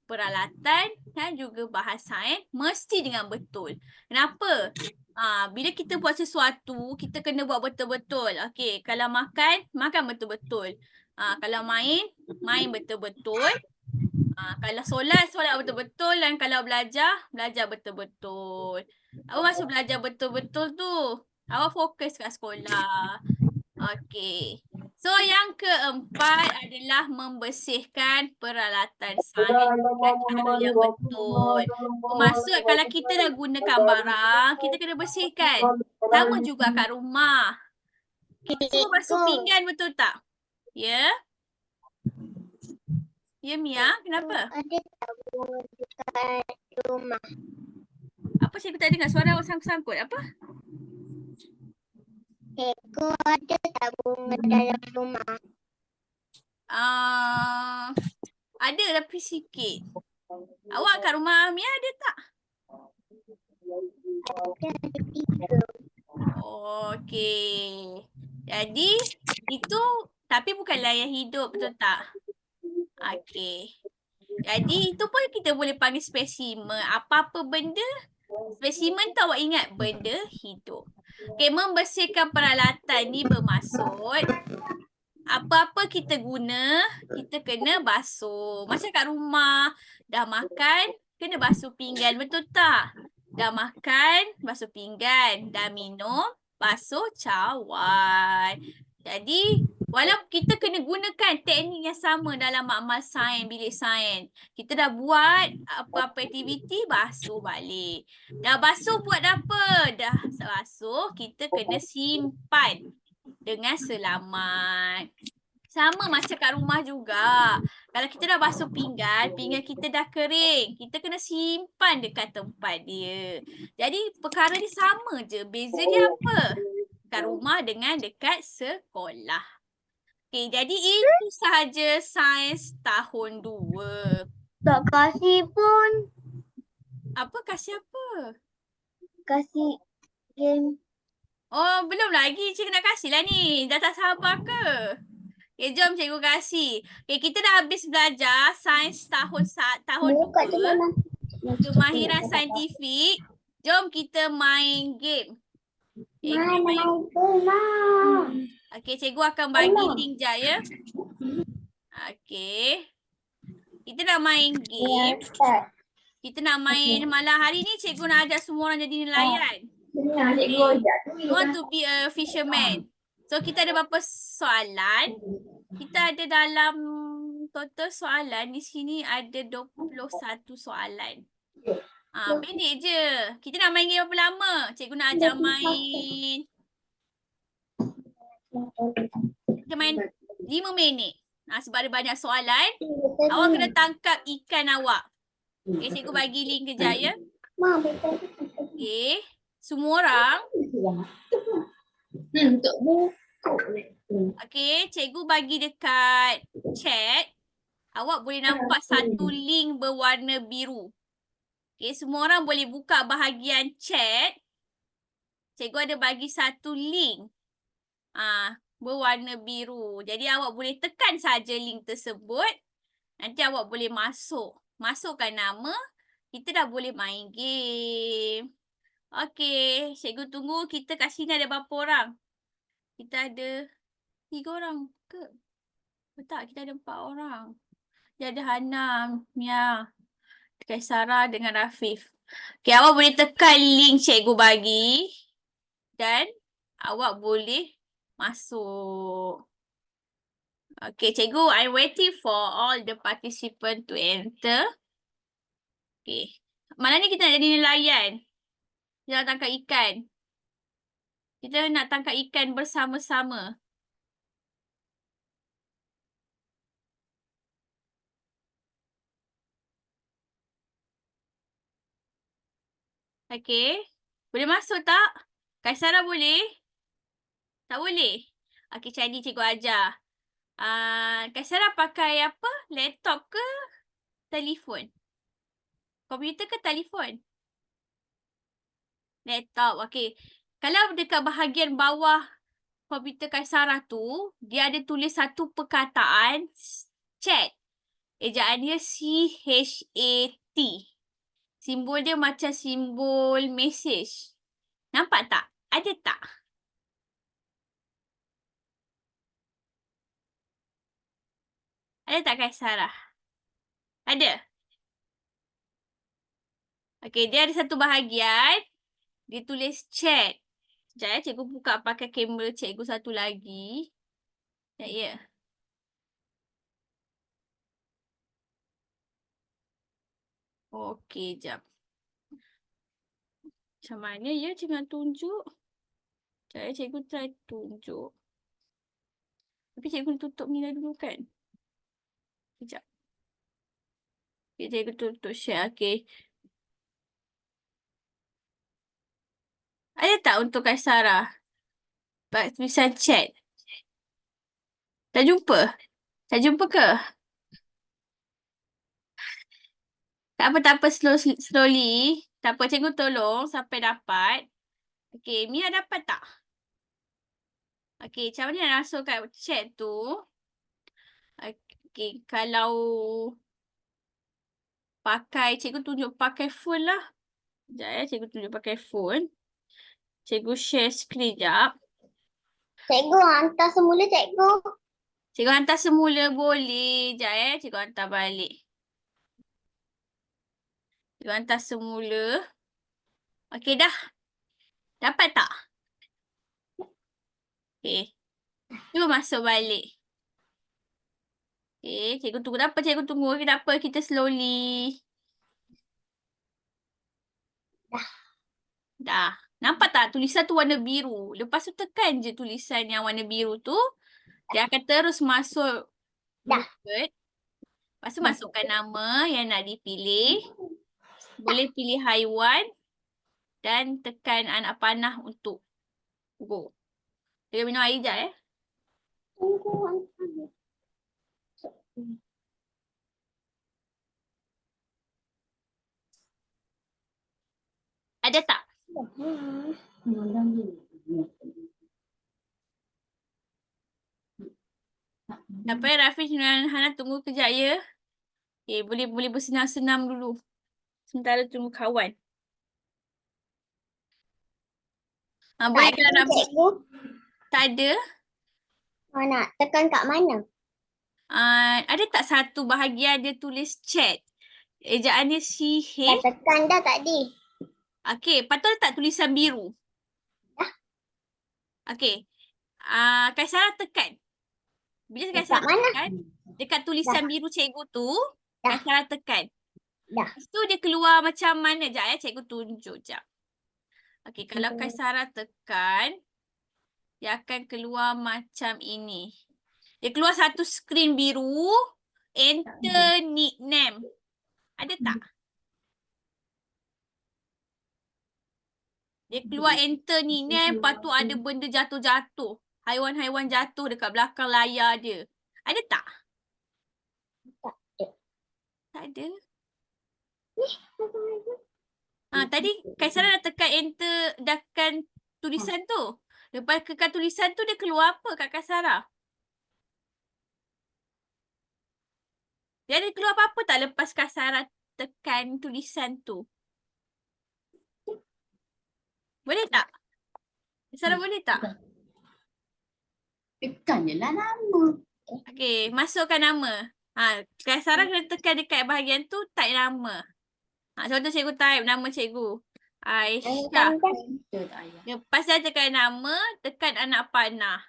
peralatan dan juga bahan sains mesti dengan betul. Kenapa? Bila kita buat sesuatu, kita kena buat betul-betul. Okey, kalau makan, makan betul-betul. Kalau main, main betul-betul. Kalau solat, solat betul-betul. Dan kalau belajar, belajar betul-betul. Awak masuk belajar betul-betul tu, awak fokus kat sekolah. Okey. So yang keempat adalah membersihkan peralatan sains dengan cara yang betul. Bermaksud kalau kita dah gunakan barang, kita kena bersihkan. Sama juga kat rumah. Kita semua basuh pinggan betul tak? Ya? Ya Mia, kenapa? Ada tabung dekat rumah. Apa cikgu tak dengar suara awak sangkut-sangkut? Apa? Cikgu ada tabung dalam rumah. Ada tapi sikit. Awak kat rumah Mia ada tak? Ada 3. Okey. Jadi itu tapi bukan layan hidup betul tak? Okey. Jadi itu pun kita boleh panggil spesimen. Apa-apa benda, spesimen tu awak ingat benda hidup. Okey, membersihkan peralatan ni bermaksud apa-apa kita guna, kita kena basuh. Macam kat rumah, dah makan, kena basuh pinggan, betul tak? Dah makan, basuh pinggan. Dah minum, basuh cawan. Jadi, walaupun kita kena gunakan teknik yang sama dalam makmal sains, bilik sains. Kita dah buat apa-apa aktiviti, basuh balik. Dah basuh buat apa? Dah basuh, kita kena simpan dengan selamat. Sama macam kat rumah juga. Kalau kita dah basuh pinggan, pinggan kita dah kering. Kita kena simpan dekat tempat dia. Jadi perkara ni sama je. Beza dia apa? Kat rumah dengan dekat sekolah. Okay, jadi itu sahaja sains tahun 2. Tak kasih pun. Apa kasih apa? Kasih game. Oh, belum lagi. Cikgu nak kasih lah ni. Dah tak sabar ke? Okay, jom cikgu kasih. Okay, kita dah habis belajar sains tahun 2. Kemahiran saintifik. Jom kita main game. Okay, kita main. Okay, cikgu akan bagi link je ya. Okay. Kita nak main game. Kita nak main malam hari ni cikgu nak ajak semua orang jadi nelayan. You want to be a fisherman. So kita ada berapa soalan? Kita ada dalam total soalan di sini ada 21 soalan. Pendek je. Kita nak main game berapa lama? Cikgu nak ajak main. Kita main 5 minit. Sebab ada banyak soalan. Awak kena tangkap ikan awak. Okay, cikgu bagi link kejap ya. Okay. Semua orang. Untuk buku. Okay, cikgu bagi dekat chat. Awak boleh nampak satu link berwarna biru. Okay, semua orang boleh buka bahagian chat. Cikgu ada bagi satu link. Berwarna biru. Jadi awak boleh tekan saja link tersebut. Nanti awak boleh masuk. Masukkan nama. Kita dah boleh main game. Okay, cikgu tunggu. Kita kat sini ada berapa orang? Kita ada 3 orang ke? Tak, kita ada 4 orang. Dia ada Hana, Mia, Kaisara dengan Rafif. Okay, awak boleh tekan link cikgu bagi. Dan awak boleh masuk. Okay, cikgu, I'm waiting for all the participants to enter. Okay. Malam ni kita nak jadi nelayan. Kita nak tangkap ikan. Kita nak tangkap ikan bersama-sama. Okay. Boleh masuk tak? Kaisara boleh? Tak boleh? Okay, jadi cikgu ajar. Kaisara pakai apa? Laptop ke telefon? Komputer ke telefon? Laptop. Okay. Kalau dekat bahagian bawah komputer Kaisara tu, dia ada tulis satu perkataan chat. Ejaan dia CHAT. Simbol dia macam simbol message. Nampak tak? Ada tak? Ada tak Kaisara? Ada? Okay, dia ada satu bahagian. Dia tulis chat. Sekejap ya, cikgu buka pakai kamera cikgu satu lagi. Ya. Okey, jap. Macam mana ya cikgu nak tunjuk? Sekejap ya, cikgu try tunjuk. Tapi cikgu tutup ni dah dulu kan? Sekejap. Okay, cikgu tutup share. Okay. Ada tak untuk Kaisara? Tulisan chat. Tak jumpa? Tak jumpa ke? Tak apa, slowly. Tak apa, cikgu tolong sampai dapat. Okay, Mia dapat tak? Okay, macam mana nak masuk kat chat tu? Okay, kalau pakai, cikgu tunjuk pakai phone lah. Sekejap ya, cikgu tunjuk pakai phone. Cikgu share screen jap. Cikgu, hantar semula cikgu. Cikgu hantar semula boleh. Sekejap ya, cikgu hantar balik. Cikgu hantar semula. Okey dah. Dapat tak? Okey. Cuba masuk balik. Okey, cikgu tunggu. Tak apa, cikgu tunggu. Okay, tak apa, kita slowly. Dah. Nampak tak tulisan tu warna biru? Lepas tu tekan je tulisan yang warna biru tu. Dia akan terus masuk. Dah. Word. Lepas tu masukkan nama yang nak dipilih. Boleh pilih haiwan. Dan tekan anak panah untuk go. Cikgu minum air sekejap Tunggu, hantar. Ada tak? Apa ya Rafiq dan Hana tunggu kejap ya. Okay, boleh bersenam-senam dulu. Sementara tunggu kawan. Boleh kalau nak Cikgu, tak ada. nak tekan kat mana? Ada tak satu bahagian dia tulis chat? Ejaan dia Dah CH. tekan dah tadi. Okay, patut letak tulisan biru. Dah. Okay. Kaisara tekan. Bila Dekat Kaisara mana? tekan, dekat tulisan biru cikgu tu, Dah. Kaisara tekan. Dah. Lepas tu dia keluar macam mana? Sekejap ya, cikgu tunjuk sekejap. Okey, kalau Kaisara tekan, dia akan keluar macam ini. Dia keluar satu skrin biru, enter nickname. Ada tak? Dia keluar enter nickname, lepas tu ada benda jatuh-jatuh. Haiwan-haiwan jatuh dekat belakang layar dia. Ada tak? Tak ada. Tak ada. Tadi Kaisara dah tekan enter, dah tekan tulisan tu. Lepas tekan tulisan tu, dia keluar apa kat Kaisara? Dia ada keluar apa-apa tak lepas Kaisara tekan tulisan tu? Boleh tak? Kaisara boleh tak? Tekan je lah nama. Okey, masukkan nama. Kaisara kena tekan dekat bahagian tu, type nama. Contoh cikgu type nama cikgu. Aisyah. Betul tak ayah? Lepas dah tekan nama, tekan anak panah.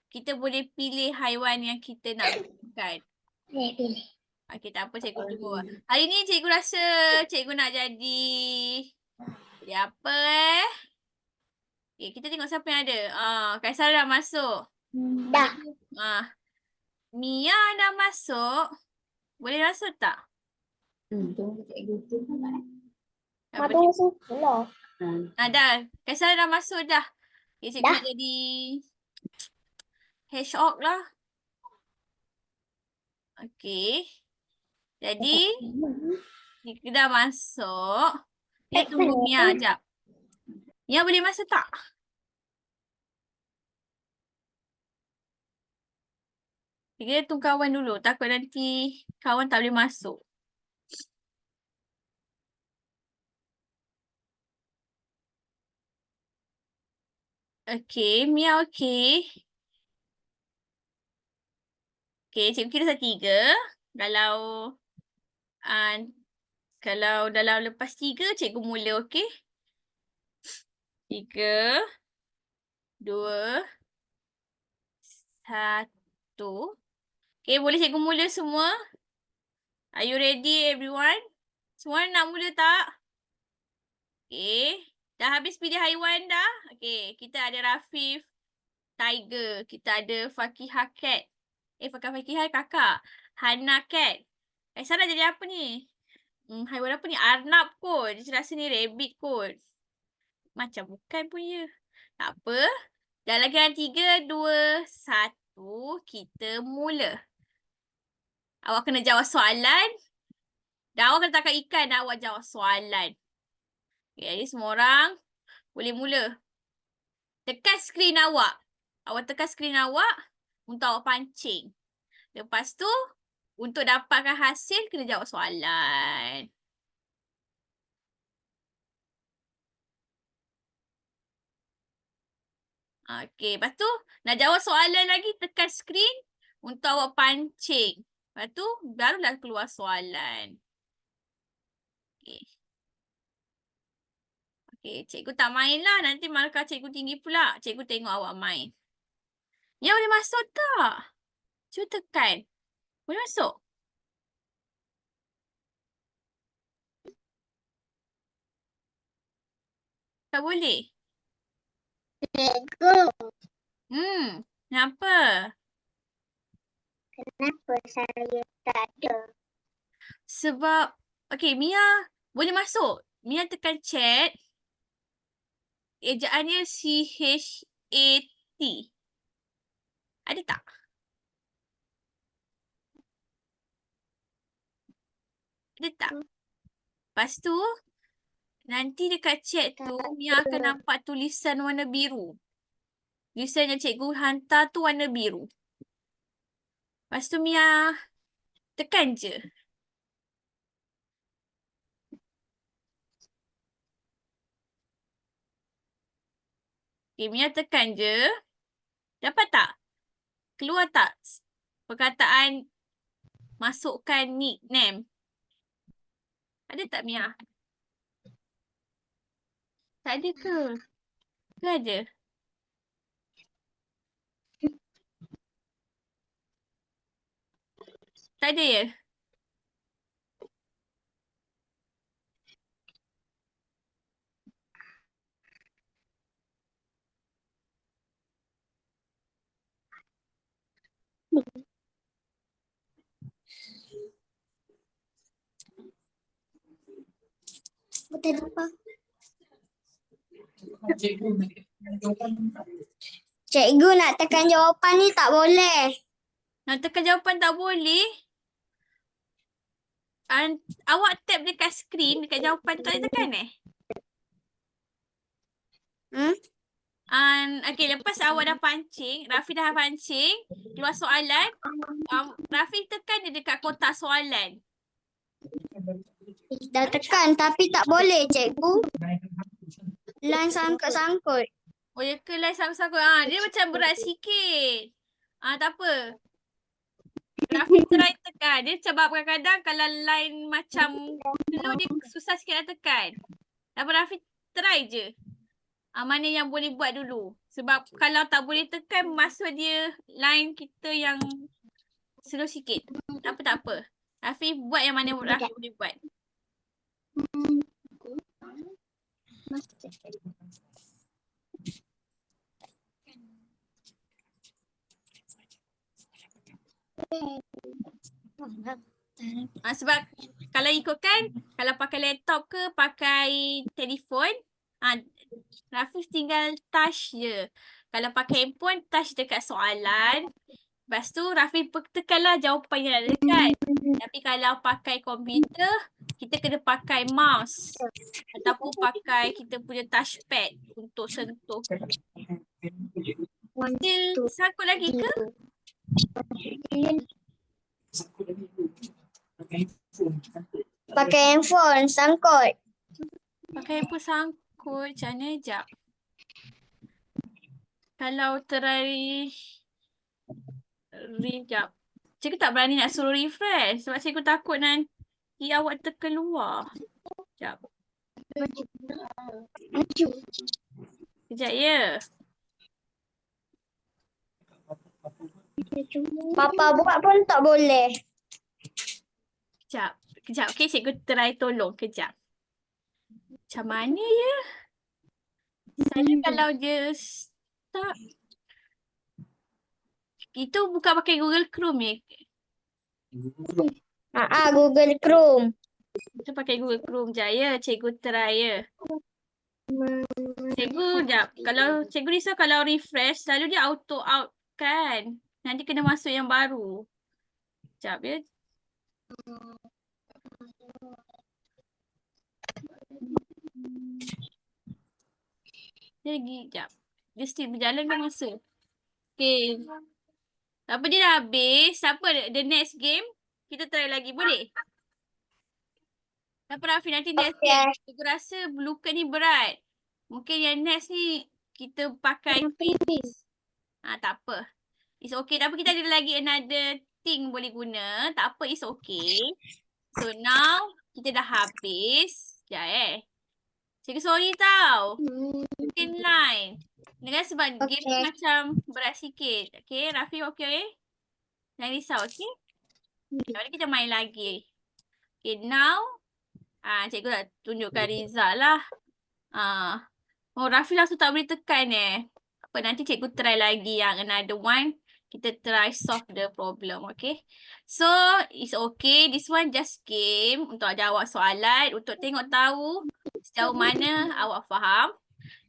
Kita boleh pilih haiwan yang kita nak tekan. Pilih. Okey, tak apa cikgu tunggu. Hari ni cikgu rasa cikgu nak jadi apa Okay, kita tengok siapa yang ada. Kaisar dah masuk. Dah. Mia dah masuk. Boleh masuk tak? Tunggu cikgu tu kan. Apa Tunggu sekolah. dah. Kaisar dah masuk dah. Okay, cikgu Dah. nak jadi hedgehog lah. Okay. Jadi, kita dah masuk. Kita tunggu Mia sekejap. Mia boleh masuk tak? Kita tunggu kawan dulu. Takut nanti kawan tak boleh masuk. Okay, Mia okay. Okay, cikgu kira satu 3. Kalau dalam lepas 3, cikgu mula, okay? 3, 2, 1. Okay, boleh cikgu mula semua? Are you ready everyone? Semua nak mula tak? Okay. Dah habis pilih haiwan dah? Okay, kita ada Rafif, tiger. Kita ada Fakihah cat. Fakihah kakak. Hana cat. Sarah jadi apa ni? Haiwan apa ni? Arnab kot. Dia rasa ni rabbit kot. Macam bukan punya. Tak apa. Dah lagi dalam 3, 2, 1. Kita mula. Awak kena jawab soalan. Dan awak kena tangkap ikan dan awak jawab soalan. Okay, jadi semua orang boleh mula. Tekan skrin awak. Awak tekan skrin awak untuk awak pancing. Lepas tu, untuk dapatkan hasil, kena jawab soalan. Okay, lepas tu, nak jawab soalan lagi, tekan skrin untuk awak pancing. Lepas tu, barulah keluar soalan. Okay. Okay, cikgu tak main lah. Nanti markah cikgu tinggi pula. Cikgu tengok awak main. Ya, boleh masuk tak? Cuba tekan. Boleh masuk? Tak boleh? Cikgu, Kenapa? kenapa saya tak ada? Sebab, okay, Mia boleh masuk. Mia tekan chat. Ejaannya CHAT. Ada tak? Ada tak? Lepas tu, nanti dekat chat tu, Mia akan nampak tulisan warna biru. Tulisan yang cikgu hantar tu warna biru. Lepas tu Mia tekan je. Okay, Mia tekan je. Dapat tak? Keluar tak perkataan masukkan nickname? Ada tak Mia? Tak ada ke? Ke ada? Tak ada ya? tadi Pak. Cikgu nak tekan jawapan ni tak boleh. Nak tekan jawapan tak boleh. Awak tap dekat skrin, dekat jawapan tu tak boleh tekan Okay, lepas awak dah pancing, Rafi dah pancing, keluar soalan, Rafi tekan dia dekat kotak soalan. Dah tekan tapi tak boleh cikgu. Line sangkut-sangkut. Oh ya ke line sangkut-sangkut? Dia macam berat sikit. Tak apa. Rafi try tekan. Dia sebab kadang-kadang kalau line macam slow dia susah sikit nak tekan. Tak apa, Rafi try je. Mana yang boleh buat dulu. Sebab kalau tak boleh tekan, maksud dia line kita yang slow sikit. Tak apa, tak apa. Rafi buat yang mana Rafi boleh buat. Sebab kalau ikutkan, kalau pakai laptop ke pakai telefon, Rafi tinggal touch je. Kalau pakai handphone, touch dekat soalan. Lepas tu Rafi tekanlah jawapan yang nak dekat. Tapi kalau pakai komputer, kita kena pakai mouse. Ataupun pakai kita punya touchpad untuk sentuh. Still sangkut lagi ke? Pakai handphone sangkut. Pakai handphone sangkut. Macam mana? Sekejap. Kalau try sekejap. Cikgu tak berani nak suruh refresh. Sebab cikgu takut nanti awak terkeluar. Sekejap. Sekejap ya. Papa buat pun tak boleh. Kejap. Kejap. Okay, cikgu try tolong. Kejap. Macam mana ya? Saya kalau dia start. Itu bukan pakai Google Chrome ya? Google Chrome. Itu pakai Google Chrome. Sekejap ya. Cikgu try ya. Cikgu, sekejap. Kalau cikgu risau kalau refresh, selalu dia auto out kan? Nanti kena masuk yang baru. Sekejap ya. Dia lagi, sekejap. Dia still berjalan ke masa? Okay. Apa dia dah habis? Siapa the next game? Kita try lagi, boleh? Tak apa Rafi, nanti next game. Cikgu rasa luka ni berat. Mungkin yang next ni kita pakai quiz. Tak apa. It's okay. Tapi kita ada lagi another thing boleh guna. Tak apa, it's okay. So now, kita dah habis. Sekejap Cikgu sorry tau. Mungkin line. Dengan sebab game ni macam berat sikit. Okay, Rafi okay? Jangan risau, okay? Jadi kita main lagi. Okay, now. Cikgu nak tunjukkan result lah. Rafi langsung tak boleh tekan Apa, nanti cikgu try lagi yang another one. Kita try solve the problem, okay? So, it's okay. This one just game untuk jawab soalan. Untuk tengok tahu sejauh mana awak faham.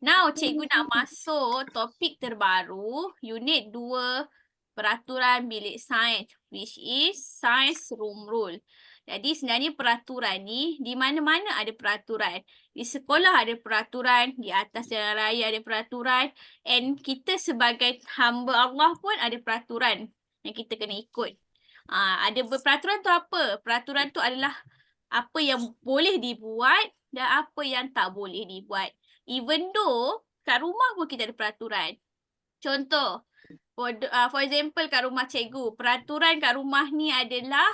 Now, cikgu nak masuk topik terbaru. Unit 2 Peraturan Bilik Sains. Which is Science Room Rule. Jadi sebenarnya peraturan ni, di mana-mana ada peraturan. Di sekolah ada peraturan, di atas jalan raya ada peraturan. And kita sebagai hamba Allah pun ada peraturan yang kita kena ikut. Ada peraturan tu apa? Peraturan tu adalah apa yang boleh dibuat dan apa yang tak boleh dibuat. Even though kat rumah pun kita ada peraturan. Contoh, for example kat rumah cikgu, peraturan kat rumah ni adalah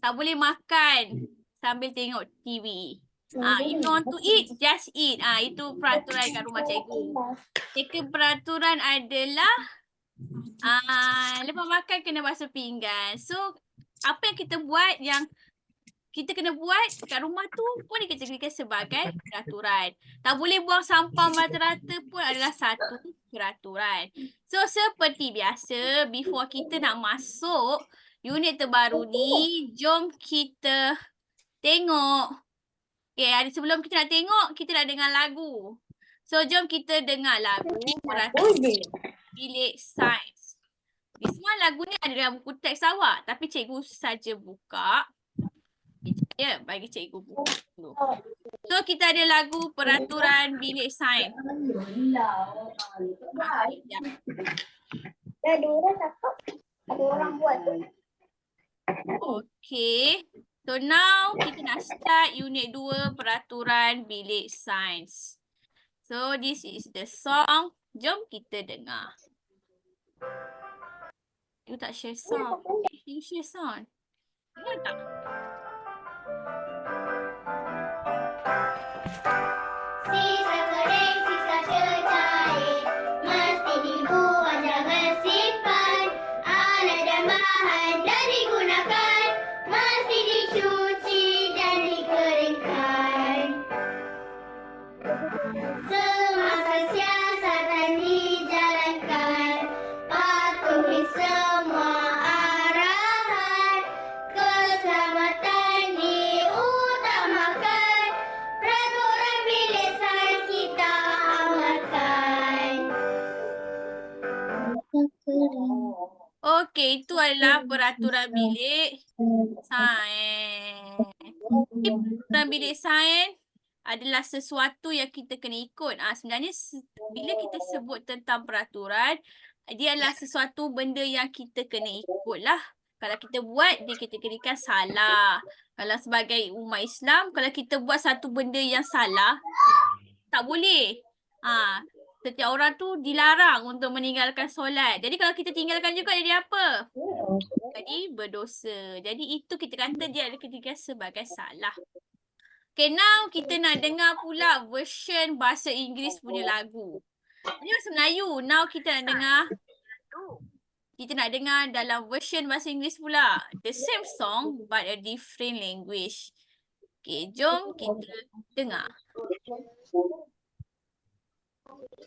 tak boleh makan sambil tengok TV. If you want to eat, just eat. Itu peraturan kat rumah cikgu. Second peraturan adalah lepas makan kena basuh pinggan. So, apa yang kita buat yang kita kena buat kat rumah tu pun dikategorikan sebagai peraturan. Tak boleh buang sampah merata-rata pun adalah satu peraturan. So, seperti biasa, before kita nak masuk unit terbaru ni, jom kita tengok Okay, sebelum kita nak tengok, kita nak dengar lagu. So, jom kita dengar lagu Peraturan Bilik Sains. Di semua lagu ni ada dalam buku teks awak. Tapi cikgu saja buka. Sekejap ya, bagi cikgu buka dulu. So, kita ada lagu Peraturan Bilik Sains. Sekejap. Ada orang cakap, ada orang buat tu. Okay. So now kita nak start unit 2 Peraturan Bilik Sains. So this is the song. Jom kita dengar. You tak share sound. You share sound. Dengar tak? Sisa kering, sisa cecair, mesti dibuang, jangan simpan. Alat dan bahan dah digunakan, mesti dicuci dan dikeringkan. Semasa siasatan dijalankan, patuhi semua arahan. Keselamatan diutamakan, peraturan bilik sains kita amalkan. Okay, itu adalah Peraturan Bilik Sains. Peraturan Bilik Sains adalah sesuatu yang kita kena ikut. Sebenarnya bila kita sebut tentang peraturan, dia adalah sesuatu benda yang kita kena ikut lah. Kalau kita buat, dia kita kenakan salah. Kalau sebagai umat Islam, kalau kita buat satu benda yang salah, tak boleh. Setiap orang tu dilarang untuk meninggalkan solat. Jadi kalau kita tinggalkan juga, jadi apa? Jadi berdosa. Jadi itu kita kata dia adalah ketika sebagai salah. Okay, now kita nak dengar pula version bahasa Inggeris punya lagu. Ini bahasa Melayu. Now kita nak dengar. Kita nak dengar dalam version bahasa Inggeris pula. The same song but a different language. Okay, jom kita dengar.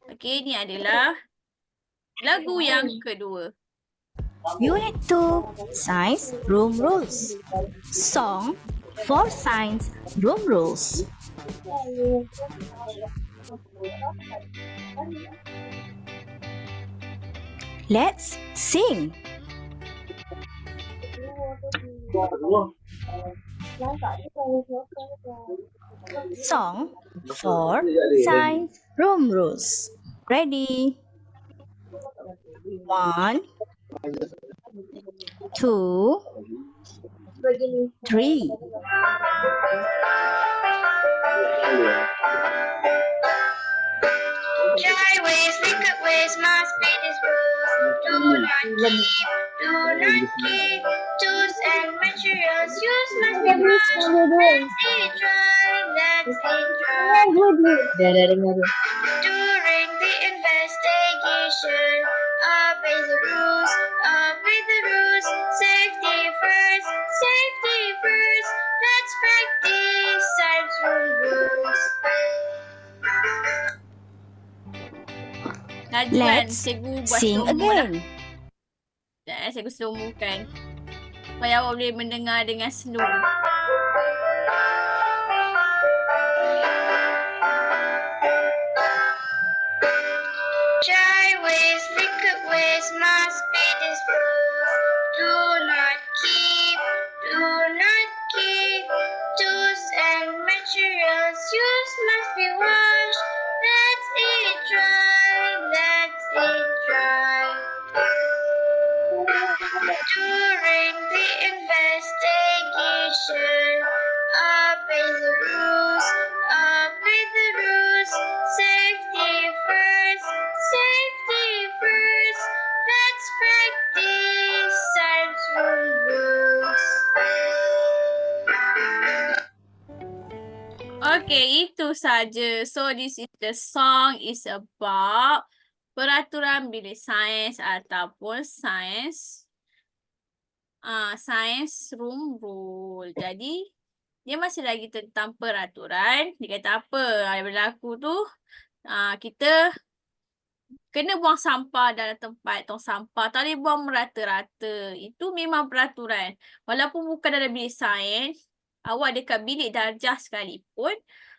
Okay, ni adalah lagu yang kedua. Unit 2 Science Room Rules. Song for Science Room Rules. Let's sing. Song for Science Room Rules. Ready? 1, 2, 3. Dry waste, liquid waste must be disposed. Do not keep, tools and materials used must be washed. Let's it dry, let's it dry. During the investigation, obey the rules, safety first, let's practice science rules. Lajuan Let's cikgu buat sing slow mo lah. again. Cikgu slow mo kan. Supaya awak boleh mendengar dengan slow. Dry waste, liquid waste must be disposed. Do not keep, tools and materials used must be washed. Let's it dry, During the investigation, obey the rules, safety first, let's practice science rules. Okay, itu saja. So this is the song is about peraturan bilik sains ataupun sains room rule. Jadi dia masih lagi tentang peraturan. Dia kata apa yang berlaku tu, kita kena buang sampah dalam tempat tong sampah. Tak boleh buang merata-rata. Itu memang peraturan. Walaupun bukan dalam bilik sains, awak dekat bilik darjah sekalipun,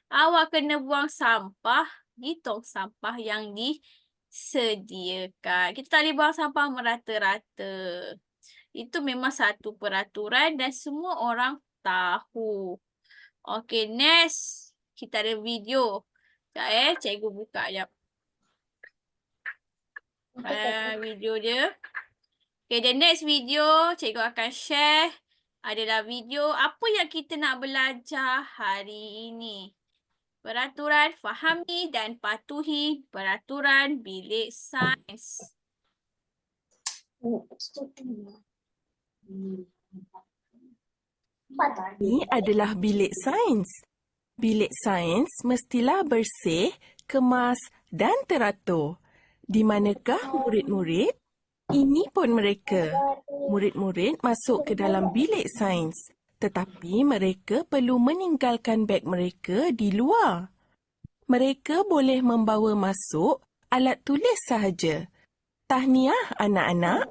awak kena buang sampah di tong sampah yang disediakan. Kita tak boleh buang sampah merata-rata. Itu memang satu peraturan dan semua orang tahu. Okay, next. Kita ada video. Sekejap cikgu buka sekejap. Video dia. Okay, the next video cikgu akan share adalah video apa yang kita nak belajar hari ini. Peraturan fahami dan patuhi peraturan bilik sains. Ini adalah bilik sains. Bilik sains mestilah bersih, kemas dan teratur. Di manakah murid-murid? Ini pun mereka. Murid-murid masuk ke dalam bilik sains. Tetapi mereka perlu meninggalkan beg mereka di luar. Mereka boleh membawa masuk alat tulis sahaja. Tahniah anak-anak.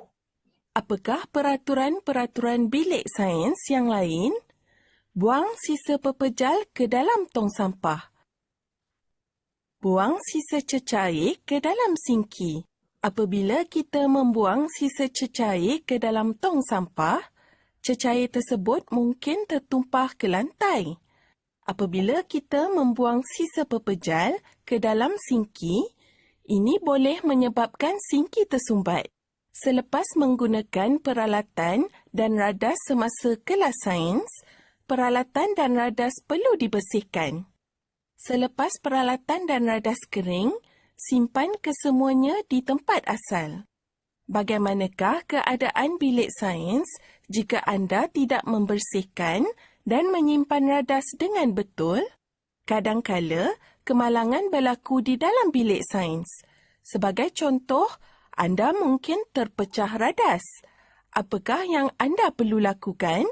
Apakah peraturan-peraturan bilik sains yang lain? Buang sisa pepejal ke dalam tong sampah. Buang sisa cecair ke dalam sinki. Apabila kita membuang sisa cecair ke dalam tong sampah, cecair tersebut mungkin tertumpah ke lantai. Apabila kita membuang sisa pepejal ke dalam sinki, ini boleh menyebabkan sinki tersumbat. Selepas menggunakan peralatan dan radas semasa kelas sains, peralatan dan radas perlu dibersihkan. Selepas peralatan dan radas kering, simpan kesemuanya di tempat asal. Bagaimanakah keadaan bilik sains jika anda tidak membersihkan dan menyimpan radas dengan betul? Kadangkala, kemalangan berlaku di dalam bilik sains. Sebagai contoh, anda mungkin terpecah radas. Apakah yang anda perlu lakukan?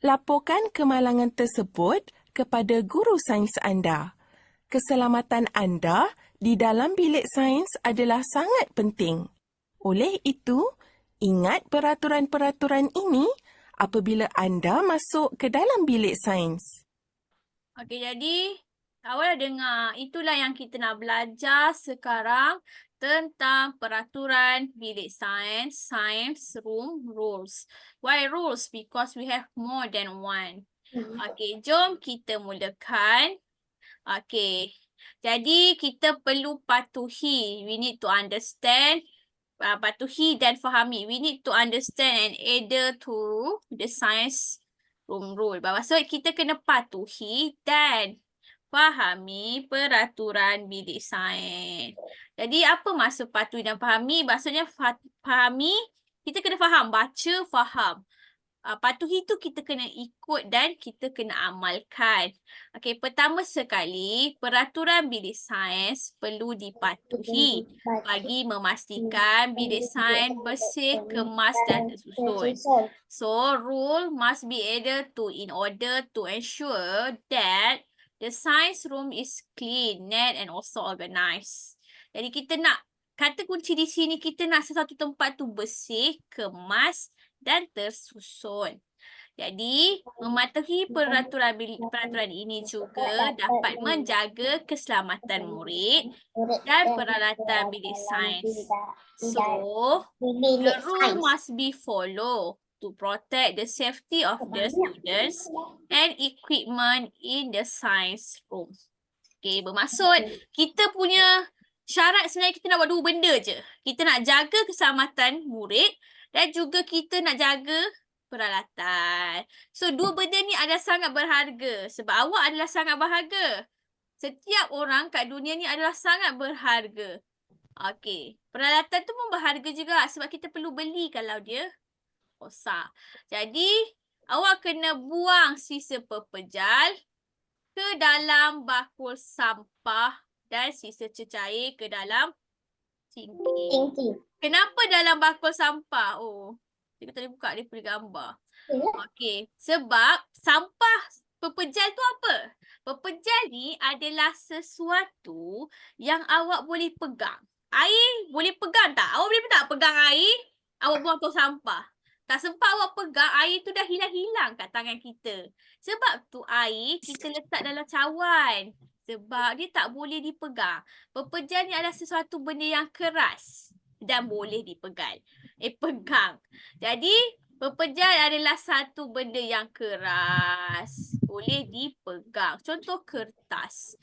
Laporkan kemalangan tersebut kepada guru sains anda. Keselamatan anda di dalam bilik sains adalah sangat penting. Oleh itu, ingat peraturan-peraturan ini apabila anda masuk ke dalam bilik sains. Okey, jadi awak dah dengar. Itulah yang kita nak belajar sekarang tentang peraturan bilik sains, science room rules. Why rules? Because we have more than one. Okey, jom kita mulakan. Okey. Jadi kita perlu patuhi. We need to understand. Patuhi dan fahami. We need to understand and adhere to the science room rule. Maksud kita kena patuhi dan fahami peraturan bilik sains. Jadi apa maksud patuhi dan fahami? Maksudnya fahami, kita kena faham. Baca, faham. Patuhi tu kita kena ikut dan kita kena amalkan. Okey, pertama sekali, peraturan bilik sains perlu dipatuhi bagi memastikan bilik sains bersih, kemas dan tersusun. So, rule must be adhered to in order to ensure that the science room is clean, neat and also organized. Jadi kita nak, kata kunci di sini, kita nak sesuatu tempat tu bersih, kemas dan tersusun. Jadi, mematuhi peraturan ini juga dapat menjaga keselamatan murid dan peralatan bilik sains. So, the rule must be followed to protect the safety of the students and equipment in the science room. Okay, bermaksud kita punya syarat sebenarnya kita nak buat dua benda je. Kita nak jaga keselamatan murid dan juga kita nak jaga peralatan. So, dua benda ni adalah sangat berharga sebab awak adalah sangat berharga. Setiap orang kat dunia ni adalah sangat berharga. Okey, peralatan tu pun berharga juga sebab kita perlu beli kalau dia rosak. Jadi, awak kena buang sisa pepejal ke dalam bakul sampah dan sisa cecair ke dalam sinki. Kenapa dalam bakul sampah? Oh, kita tadi buka dia punya gambar. Okey, sebab sampah pepejal tu apa? Pepejal ni adalah sesuatu yang awak boleh pegang. Air boleh pegang tak? Awak boleh tak pegang air? Awak buang tong sampah. Tak sempat awak pegang, air tu dah hilang-hilang kat tangan kita. Sebab tu air kita letak dalam cawan. Sebab dia tak boleh dipegang. Pepejan ni adalah sesuatu benda yang keras dan boleh dipegang. Pegang. Jadi, pepejan adalah satu benda yang keras. Boleh dipegang. Contoh kertas.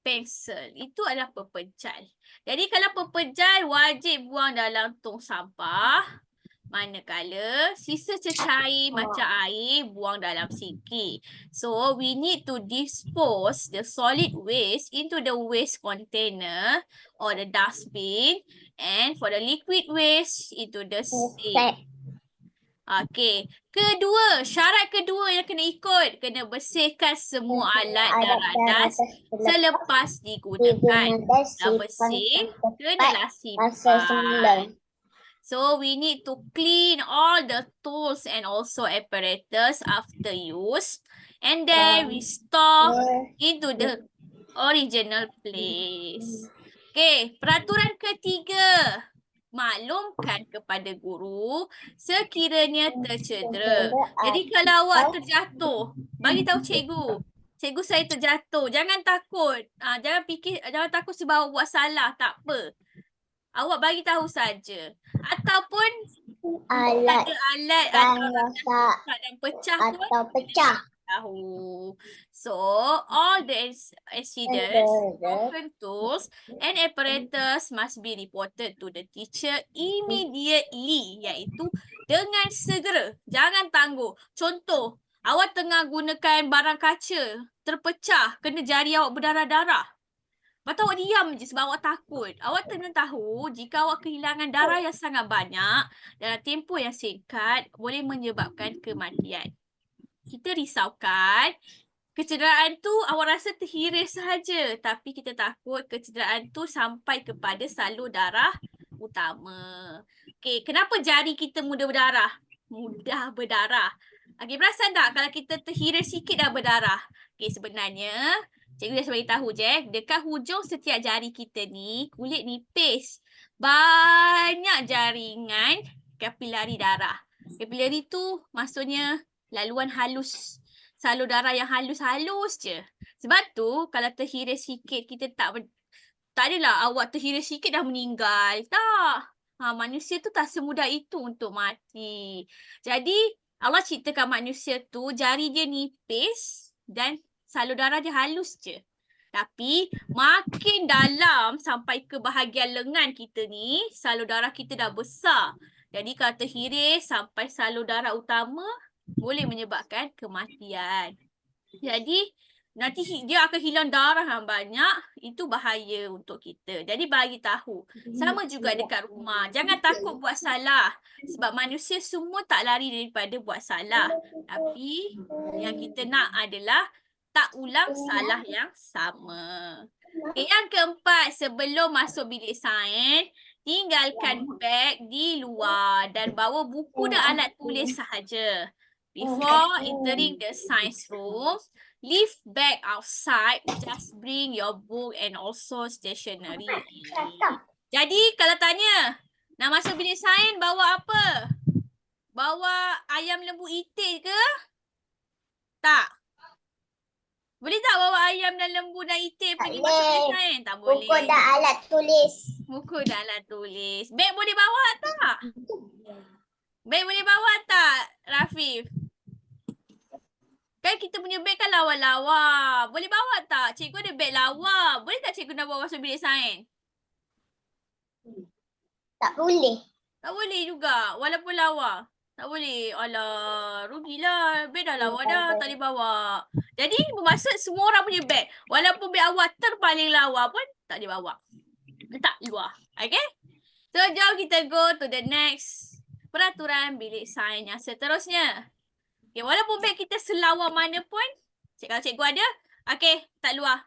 Pensel. Itu adalah pepejan. Jadi, kalau pepejan wajib buang dalam tong sampah. Manakala sisa cecair macam air buang dalam sinki. So, we need to dispose the solid waste into the waste container or the dustbin, and for the liquid waste into the sink. Okey. Kedua, syarat kedua yang kena ikut, kena bersihkan semua alat dan radas selepas digunakan. Dah bersih, kenalah simpan. So, we need to clean all the tools and also apparatus after use. And then we store into the original place. Okay, peraturan ketiga. Maklumkan kepada guru sekiranya tercedera. Jadi kalau awak terjatuh, bagi tahu cikgu. Cikgu, saya terjatuh. Jangan takut. Jangan takut sebab awak buat salah. Tak apa. Awak bagi tahu saja. Ataupun Alat ada alat yang atau rosak dan pecah pun atau pecah. tahu. So, all the accidents, broken tools and apparatus must be reported to the teacher immediately, iaitu dengan segera. Jangan tangguh. Contoh, awak tengah gunakan barang kaca, terpecah, kena jari awak berdarah-darah. Lepas tu awak diam je sebab awak takut. Awak kena tahu jika awak kehilangan darah yang sangat banyak dalam tempoh yang singkat boleh menyebabkan kematian. Kita risaukan, kecederaan tu awak rasa terhiris sahaja, tapi kita takut kecederaan tu sampai kepada salur darah utama. Okey, kenapa jari kita mudah berdarah? Mudah berdarah. Okey, perasan tak kalau kita terhiris sikit dah berdarah? Okey, sebenarnya cikgu dah beritahu je, dekat hujung setiap jari kita ni, kulit nipis. Banyak jaringan kapilari darah. Kapilari tu maksudnya laluan halus. Salur darah yang halus-halus je. Sebab tu kalau terhiris sikit kita tak adalah awak terhiris sikit dah meninggal. Tak. Manusia tu tak semudah itu untuk mati. Jadi Allah ciptakan manusia tu jari dia nipis dan salur darah dia halus je. Tapi makin dalam sampai ke bahagian lengan kita ni, salur darah kita dah besar. Jadi kalau terhiris sampai salur darah utama, boleh menyebabkan kematian. Jadi nanti dia akan hilang darah yang banyak, itu bahaya untuk kita. Jadi bagi tahu. Sama juga dekat rumah. Jangan takut buat salah. Sebab manusia semua tak lari daripada buat salah. Tapi yang kita nak adalah tak ulang salah yang sama. Okay, yang keempat, sebelum masuk bilik sains, tinggalkan beg di luar dan bawa buku dan alat tulis sahaja. Before entering the science room, leave bag outside. Just bring your book and also stationery. Jadi kalau tanya, nak masuk bilik sains bawa apa? Bawa ayam lembu itik ke? Tak. Boleh tak bawa ayam dan lembu dan itik pergi masuk bilik sains? Tak boleh. Buku dan alat tulis. Buku dan alat tulis. Beg boleh bawa tak? Beg boleh bawa tak, Rafif? Kan kita punya beg kan lawa-lawa. Boleh bawa tak? Cikgu ada beg lawa. Boleh tak cikgu nak bawa masuk bilik sains? Tak boleh. Tak boleh juga. Walaupun lawa. Tak boleh. Alah, rugilah. Beg dah lawa dah. Tak boleh bawa. Jadi bermaksud semua orang punya beg. Walaupun beg awak terpaling lawa pun tak boleh bawa. Letak luar. Okay? So, jom kita go to the next peraturan bilik sains yang seterusnya. Okay, walaupun beg kita selawa mana pun, kalau cikgu ada, okay, tak luar.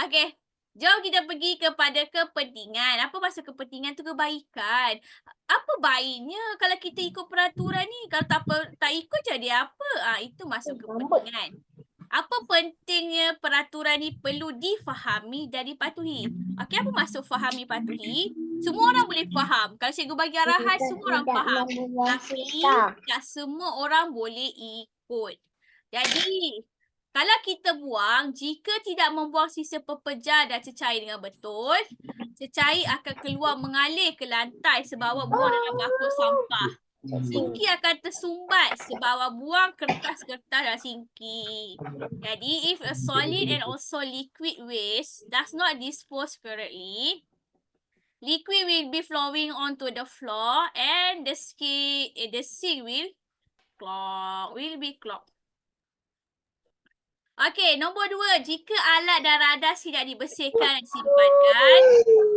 Okay, jom kita pergi kepada kepentingan. Apa maksud kepentingan tu? Kebaikan. Apa baiknya kalau kita ikut peraturan ni? Kalau tak ikut jadi apa? Itu masuk kepentingan. Apa pentingnya peraturan ni perlu difahami dan dipatuhi? Okey, apa maksud fahami patuhi? Semua orang boleh faham. Kalau cikgu bagi arahan, semua orang faham. Tapi tak semua orang boleh ikut. Jadi, kalau kita buang, jika tidak membuang sisa pepejar dan cecair dengan betul, cecair akan keluar mengalir ke lantai sebawah buang dalam bakul sampah. Singki akan tersumbat sebawah buang kertas-kertas dalam singki. Jadi, if a solid and also liquid waste does not dispose correctly, liquid will be flowing onto the floor and the sink will be clogged. Okey, nombor 2. Jika alat dan radar tidak dibersihkan dan disimpankan,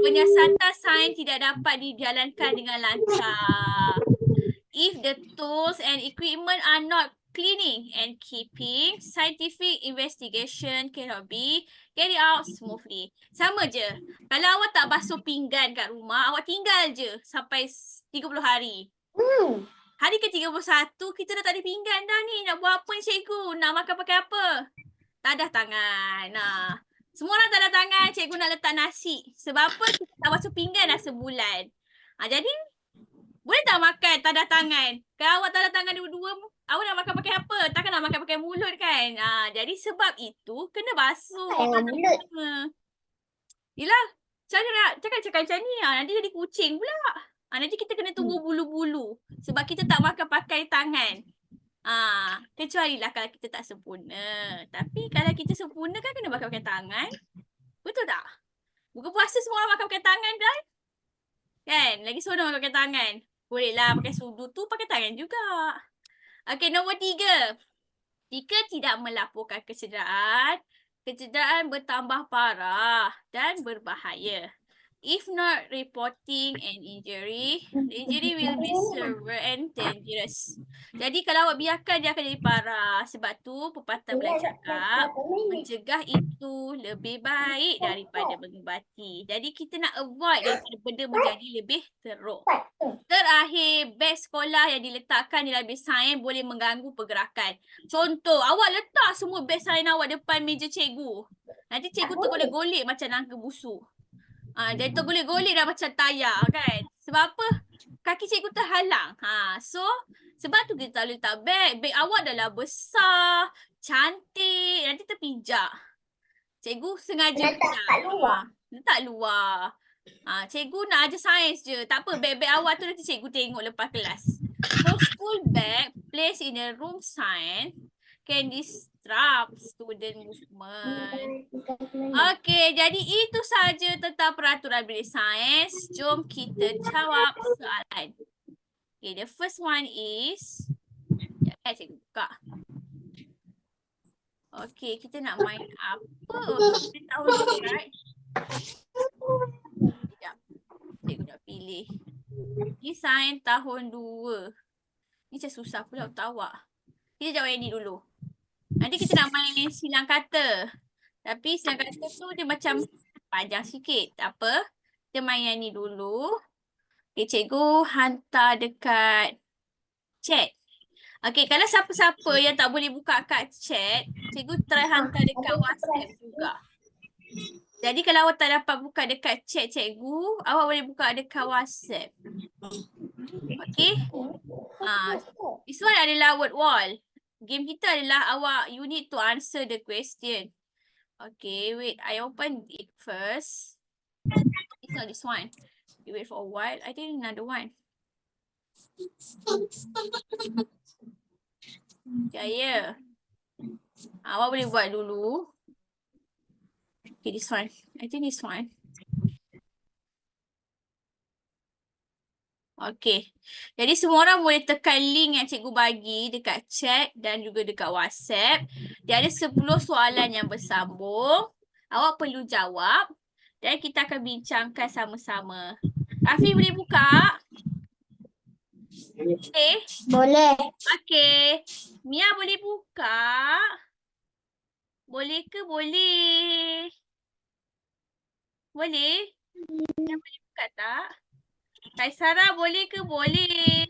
penyiasatan sains tidak dapat dijalankan dengan lancar. If the tools and equipment are not cleaning and keeping, scientific investigation cannot be carried out smoothly. Sama je. Kalau awak tak basuh pinggan kat rumah, awak tinggal je sampai 30 hari. Hari ke-31, kita dah tak ada pinggan dah ni. Nak buat apa ni cikgu? Nak makan pakai apa? Tadah tangan. Nah, semua orang tadah tangan, cikgu nak letak nasi. Sebab apa? Kita tak basuh pinggan dah sebulan. Jadi, boleh tak makan tadah tangan? Kalau awak tadah tangan dua-dua, awak nak makan pakai apa? Takkan nak makan pakai mulut kan? Jadi sebab itu, kena basuh. Mulut. Yelah, macam mana nak cakap macam ni? Nanti jadi kucing pula. Nanti kita kena tunggu bulu-bulu. Sebab kita tak makan pakai tangan. Kecuali lah kalau kita tak sempurna. Tapi kalau kita sempurna kan kena makan pakai tangan. Betul tak? Buka puasa semua orang makan pakai tangan kan? Kan? Lagi seorang makan pakai tangan. Boleh lah pakai sudu tu pakai tangan juga. Okey, nombor 3. Jika tidak melaporkan kecederaan, kecederaan bertambah parah dan berbahaya. If not reporting an injury, the injury will be severe and dangerous. Jadi kalau awak biarkan, dia akan jadi parah. Sebab tu pepatah Melayu cakap, mencegah itu lebih baik daripada mengubati. Jadi kita nak avoid daripada benda menjadi lebih teruk. Terakhir, beg sekolah yang diletakkan di dalam sains boleh mengganggu pergerakan. Contoh, awak letak semua beg sains awak depan meja cikgu. Nanti cikgu tergolek-golek macam nangka busuk. Jadi tergolek-golek dah macam tayar kan. Sebab apa? Kaki cikgu terhalang. So, sebab tu kita tak boleh letak beg. Beg awak dah lah besar, cantik, nanti terpijak. Cikgu sengaja letak luar. Cikgu nak ajar sains je. Tak apa, beg-beg awak tu nanti cikgu tengok lepas kelas. So, school bag placed in a room science can disrupt student movement. Okey, jadi itu saja tentang peraturan bilik sains. Jom kita jawab soalan. Okay, the first one is... Sekejap, cikgu buka. Okey, kita nak main apa? Kita tahu dulu, right? Sekejap, cikgu nak pilih. Ni sains tahun 2. Ni macam susah pula untuk awak. Kita jawab yang ni dulu. Nanti kita nak main silang kata. Tapi silang kata tu dia macam panjang sikit. Tak apa. Kita main yang ni dulu. Okay, cikgu hantar dekat chat. Okay, kalau siapa-siapa yang tak boleh buka kat chat, cikgu try hantar dekat WhatsApp juga. Jadi kalau awak tak dapat buka dekat chat cikgu, awak boleh buka dekat WhatsApp. Okay. This one adalah word wall. Game kita adalah awak, you need to answer the question. Okay, wait. I open it first. It's not this one. You wait for a while. I think another one. Jaya. Awak boleh buat dulu. Okay, this one. I think this one. Okay. Jadi semua orang boleh tekan link yang cikgu bagi dekat chat dan juga dekat WhatsApp. Dia ada 10 soalan yang bersambung. Awak perlu jawab dan kita akan bincangkan sama-sama. Rafi boleh buka? Okay. Boleh. Okay. Mia boleh buka? Boleh ke boleh? Boleh? Mia boleh buka tak? Kaisara boleh ke boleh?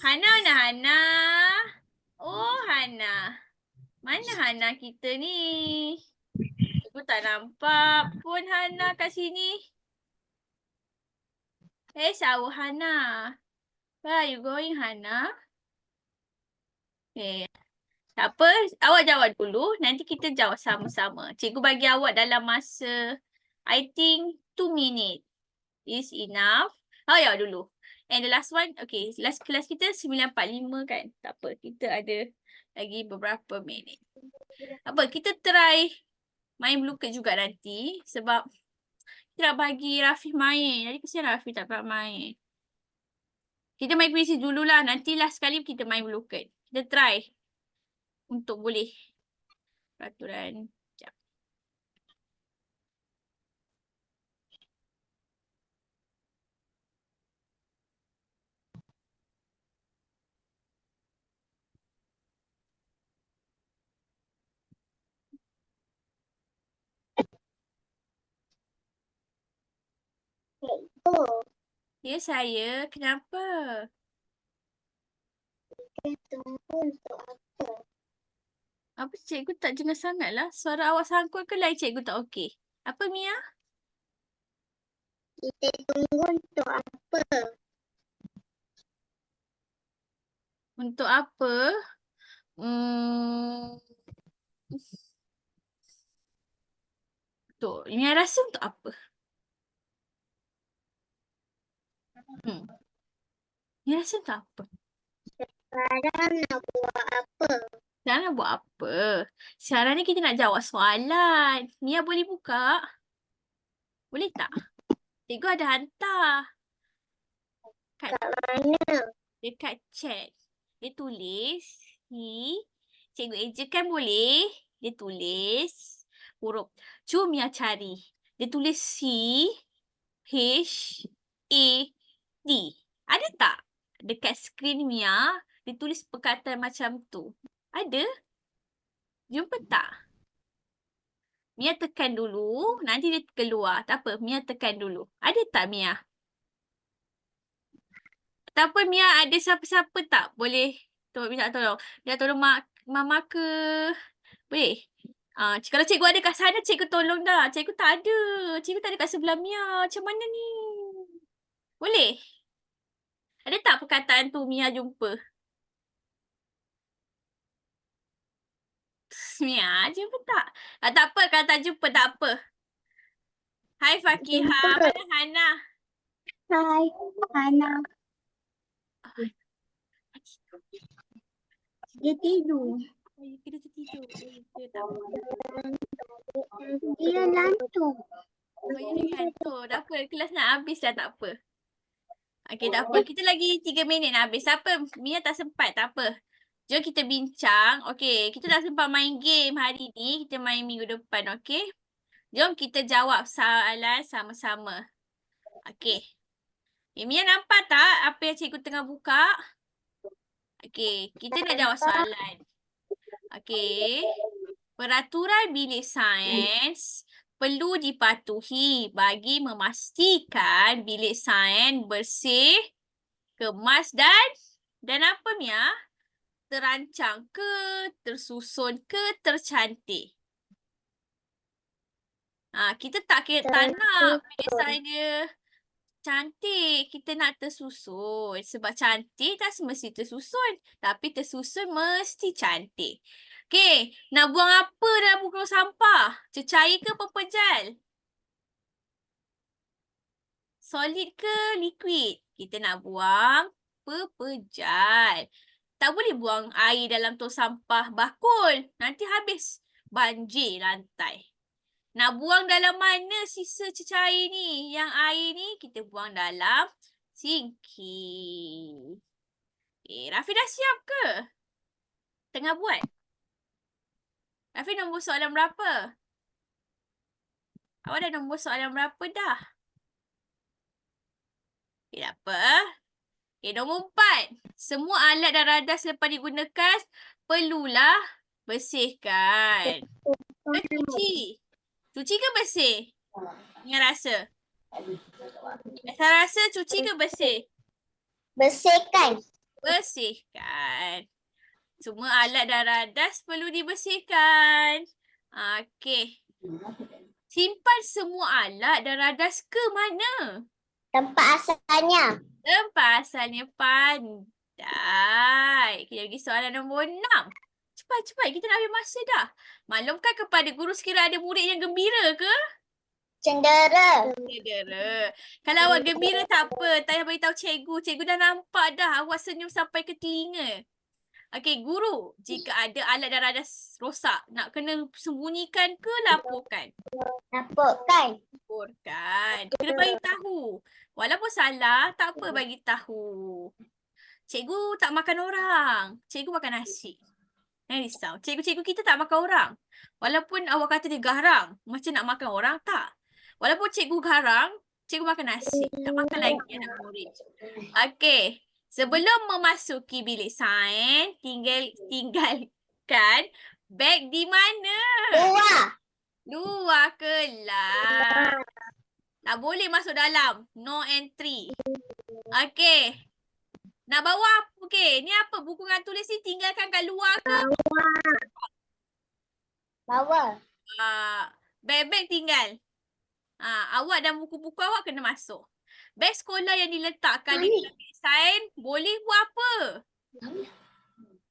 Hana mana Hana? Oh Hana. Mana Hana kita ni? Aku tak nampak pun Hana kat sini. Shower Hana. Where are you going, Hana? Okay. Tak apa, awak jawab dulu. Nanti kita jawab sama-sama. Cikgu bagi awak dalam masa, I think 2 minutes is enough. Awak jawab dulu. And the last one, okay, last kelas kita 9.45 kan? Tak apa, kita ada lagi beberapa minit. Apa, kita try main blue card juga nanti. Sebab kita nak bagi Rafi main. Jadi kesian Rafi tak dapat main. Kita main kuisi dululah. Nanti last sekali kita main blue card. Kita try. Untuk boleh peraturan. Sekejap. Oh, Ya saya, kenapa? kita tunggu untuk apa? Apa cikgu tak dengar sangat lah. Suara awak sangkut ke lain cikgu tak okey? Apa Mia? Kita tunggu untuk apa? Untuk apa? Hmm. Mia rasa untuk apa? Mia rasa untuk apa? Sekarang nak buat apa? Sekarang nak buat apa? Sekarang ni kita nak jawab soalan. Mia boleh buka? Boleh tak? Cikgu ada hantar. Kat mana? Dekat chat. Dia tulis cikgu ejakan boleh. Dia tulis huruf. Cuma Mia cari. Dia tulis C-H-A-D. Ada tak? Dekat skrin Mia, dia tulis perkataan macam tu. Ada? Jumpa tak? Mia tekan dulu. Nanti dia keluar. Tak apa. Mia tekan dulu. Ada tak Mia? Tak apa Mia, ada siapa-siapa tak? Boleh minta tolong. Dia tolong mama ke? Boleh? Kalau cikgu ada kat sana, cikgu tolong dah. Cikgu tak ada. Cikgu tak ada kat sebelah Mia. Macam mana ni? Boleh? Ada tak perkataan tu Mia jumpa? Mia, jumpa tak? Tak apa, kalau tak jumpa tak apa. Hai Fakihah, mana Hana? Hai, Hana. Dia tidur. Dia tertidur. Dia tak apa. Dia lantuk. Dia kantor. Tak apa, kelas nak habis dah, tak apa. Okey, tak apa. Kita lagi 3 minit nak habis. Tak apa, Mia tak sempat, tak apa. Jom kita bincang. Okey, kita dah sempat main game hari ni. Kita main minggu depan, okey? Jom kita jawab soalan sama-sama. Okey. Mia nampak tak apa yang cikgu tengah buka? Okey, kita nak jawab soalan. Okey. Peraturan bilik sains perlu dipatuhi bagi memastikan bilik sains bersih, kemas dan apa Mia? Terancang ke, tersusun ke, tercantik. Kita tak nak bilik sains dia cantik. Kita nak tersusun. Sebab cantik tak semesti tersusun. Tapi tersusun mesti cantik. Okey, nak buang apa dalam buku sampah? Cecair ke pepejal? Solid ke liquid? Kita nak buang pepejal. Tak boleh buang air dalam tong sampah bakul. Nanti habis banjir lantai. Nak buang dalam mana sisa cecair ni? Yang air ni kita buang dalam sinki. Rafi dah siap ke? Tengah buat? Rafi nombor soalan berapa? Awak dah nombor soalan berapa dah? Tak apa. Nombor 4. Semua alat dan radar selepas digunakan perlulah bersihkan. Cuci. Cuci ke bersih? Ingat rasa? Rasa cuci ke bersih? Bersihkan. Bersihkan. Semua alat dan radar perlu dibersihkan. Okey. Simpan semua alat dan radar ke mana? Tempat asalnya. Tempat asalnya pandai. Kita pergi soalan nombor 6. Cepat, kita nak habis masa dah. Maklumkan kepada guru sekiranya ada murid yang gembira ke? Cendera. Cedera. Kalau awak gembira tak apa. Tak payah beritahu cikgu. Cikgu dah nampak dah awak senyum sampai ke telinga. Okey, guru. Jika ada alat dan radar rosak, nak kena sembunyikan ke laporkan? Laporkan. Laporkan. Kena bagi tahu. Walaupun salah, tak apa bagi tahu. Cikgu tak makan orang. Cikgu makan nasi. Jangan risau. Cikgu-cikgu kita tak makan orang. Walaupun awak kata dia garang. Macam nak makan orang, tak. Walaupun cikgu garang, cikgu makan nasi. Tak makan lagi anak murid. Okey. Sebelum memasuki bilik sains, tinggalkan beg di mana? Luar kelas. Tak boleh masuk dalam. No entry. Okey. Nak bawa apa? Okey, ni apa? Buku dengan tulis ni tinggalkan kat luar ke? Bawa. Beg-beg tinggal. Awak dan buku-buku awak kena masuk. Beg sekolah yang diletakkan di dalam bilik sains boleh buat apa?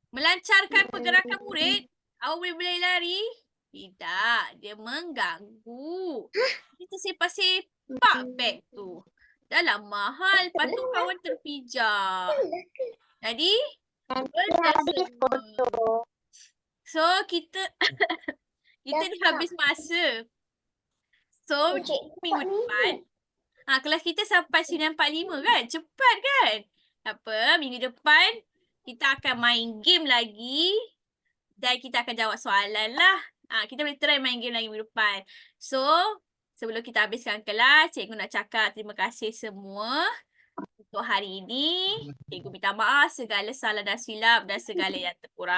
Melancarkan pergerakan murid? Awak boleh berlari? Tidak, dia mengganggu. Kita sepak-sepak beg tu. Dah lah mahal, lepas tu kawan terpijak. Jadi, betul semua. So, kita dah habis masa. So, minggu depan, kelas kita sampai 9.45 kan? Cepat kan? Tak apa, minggu depan kita akan main game lagi dan kita akan jawab soalan lah. Kita boleh try main game lagi minggu depan. So, sebelum kita habiskan kelas, cikgu nak cakap terima kasih semua untuk hari ini. Cikgu minta maaf segala salah dan silap dan segala yang terkurang.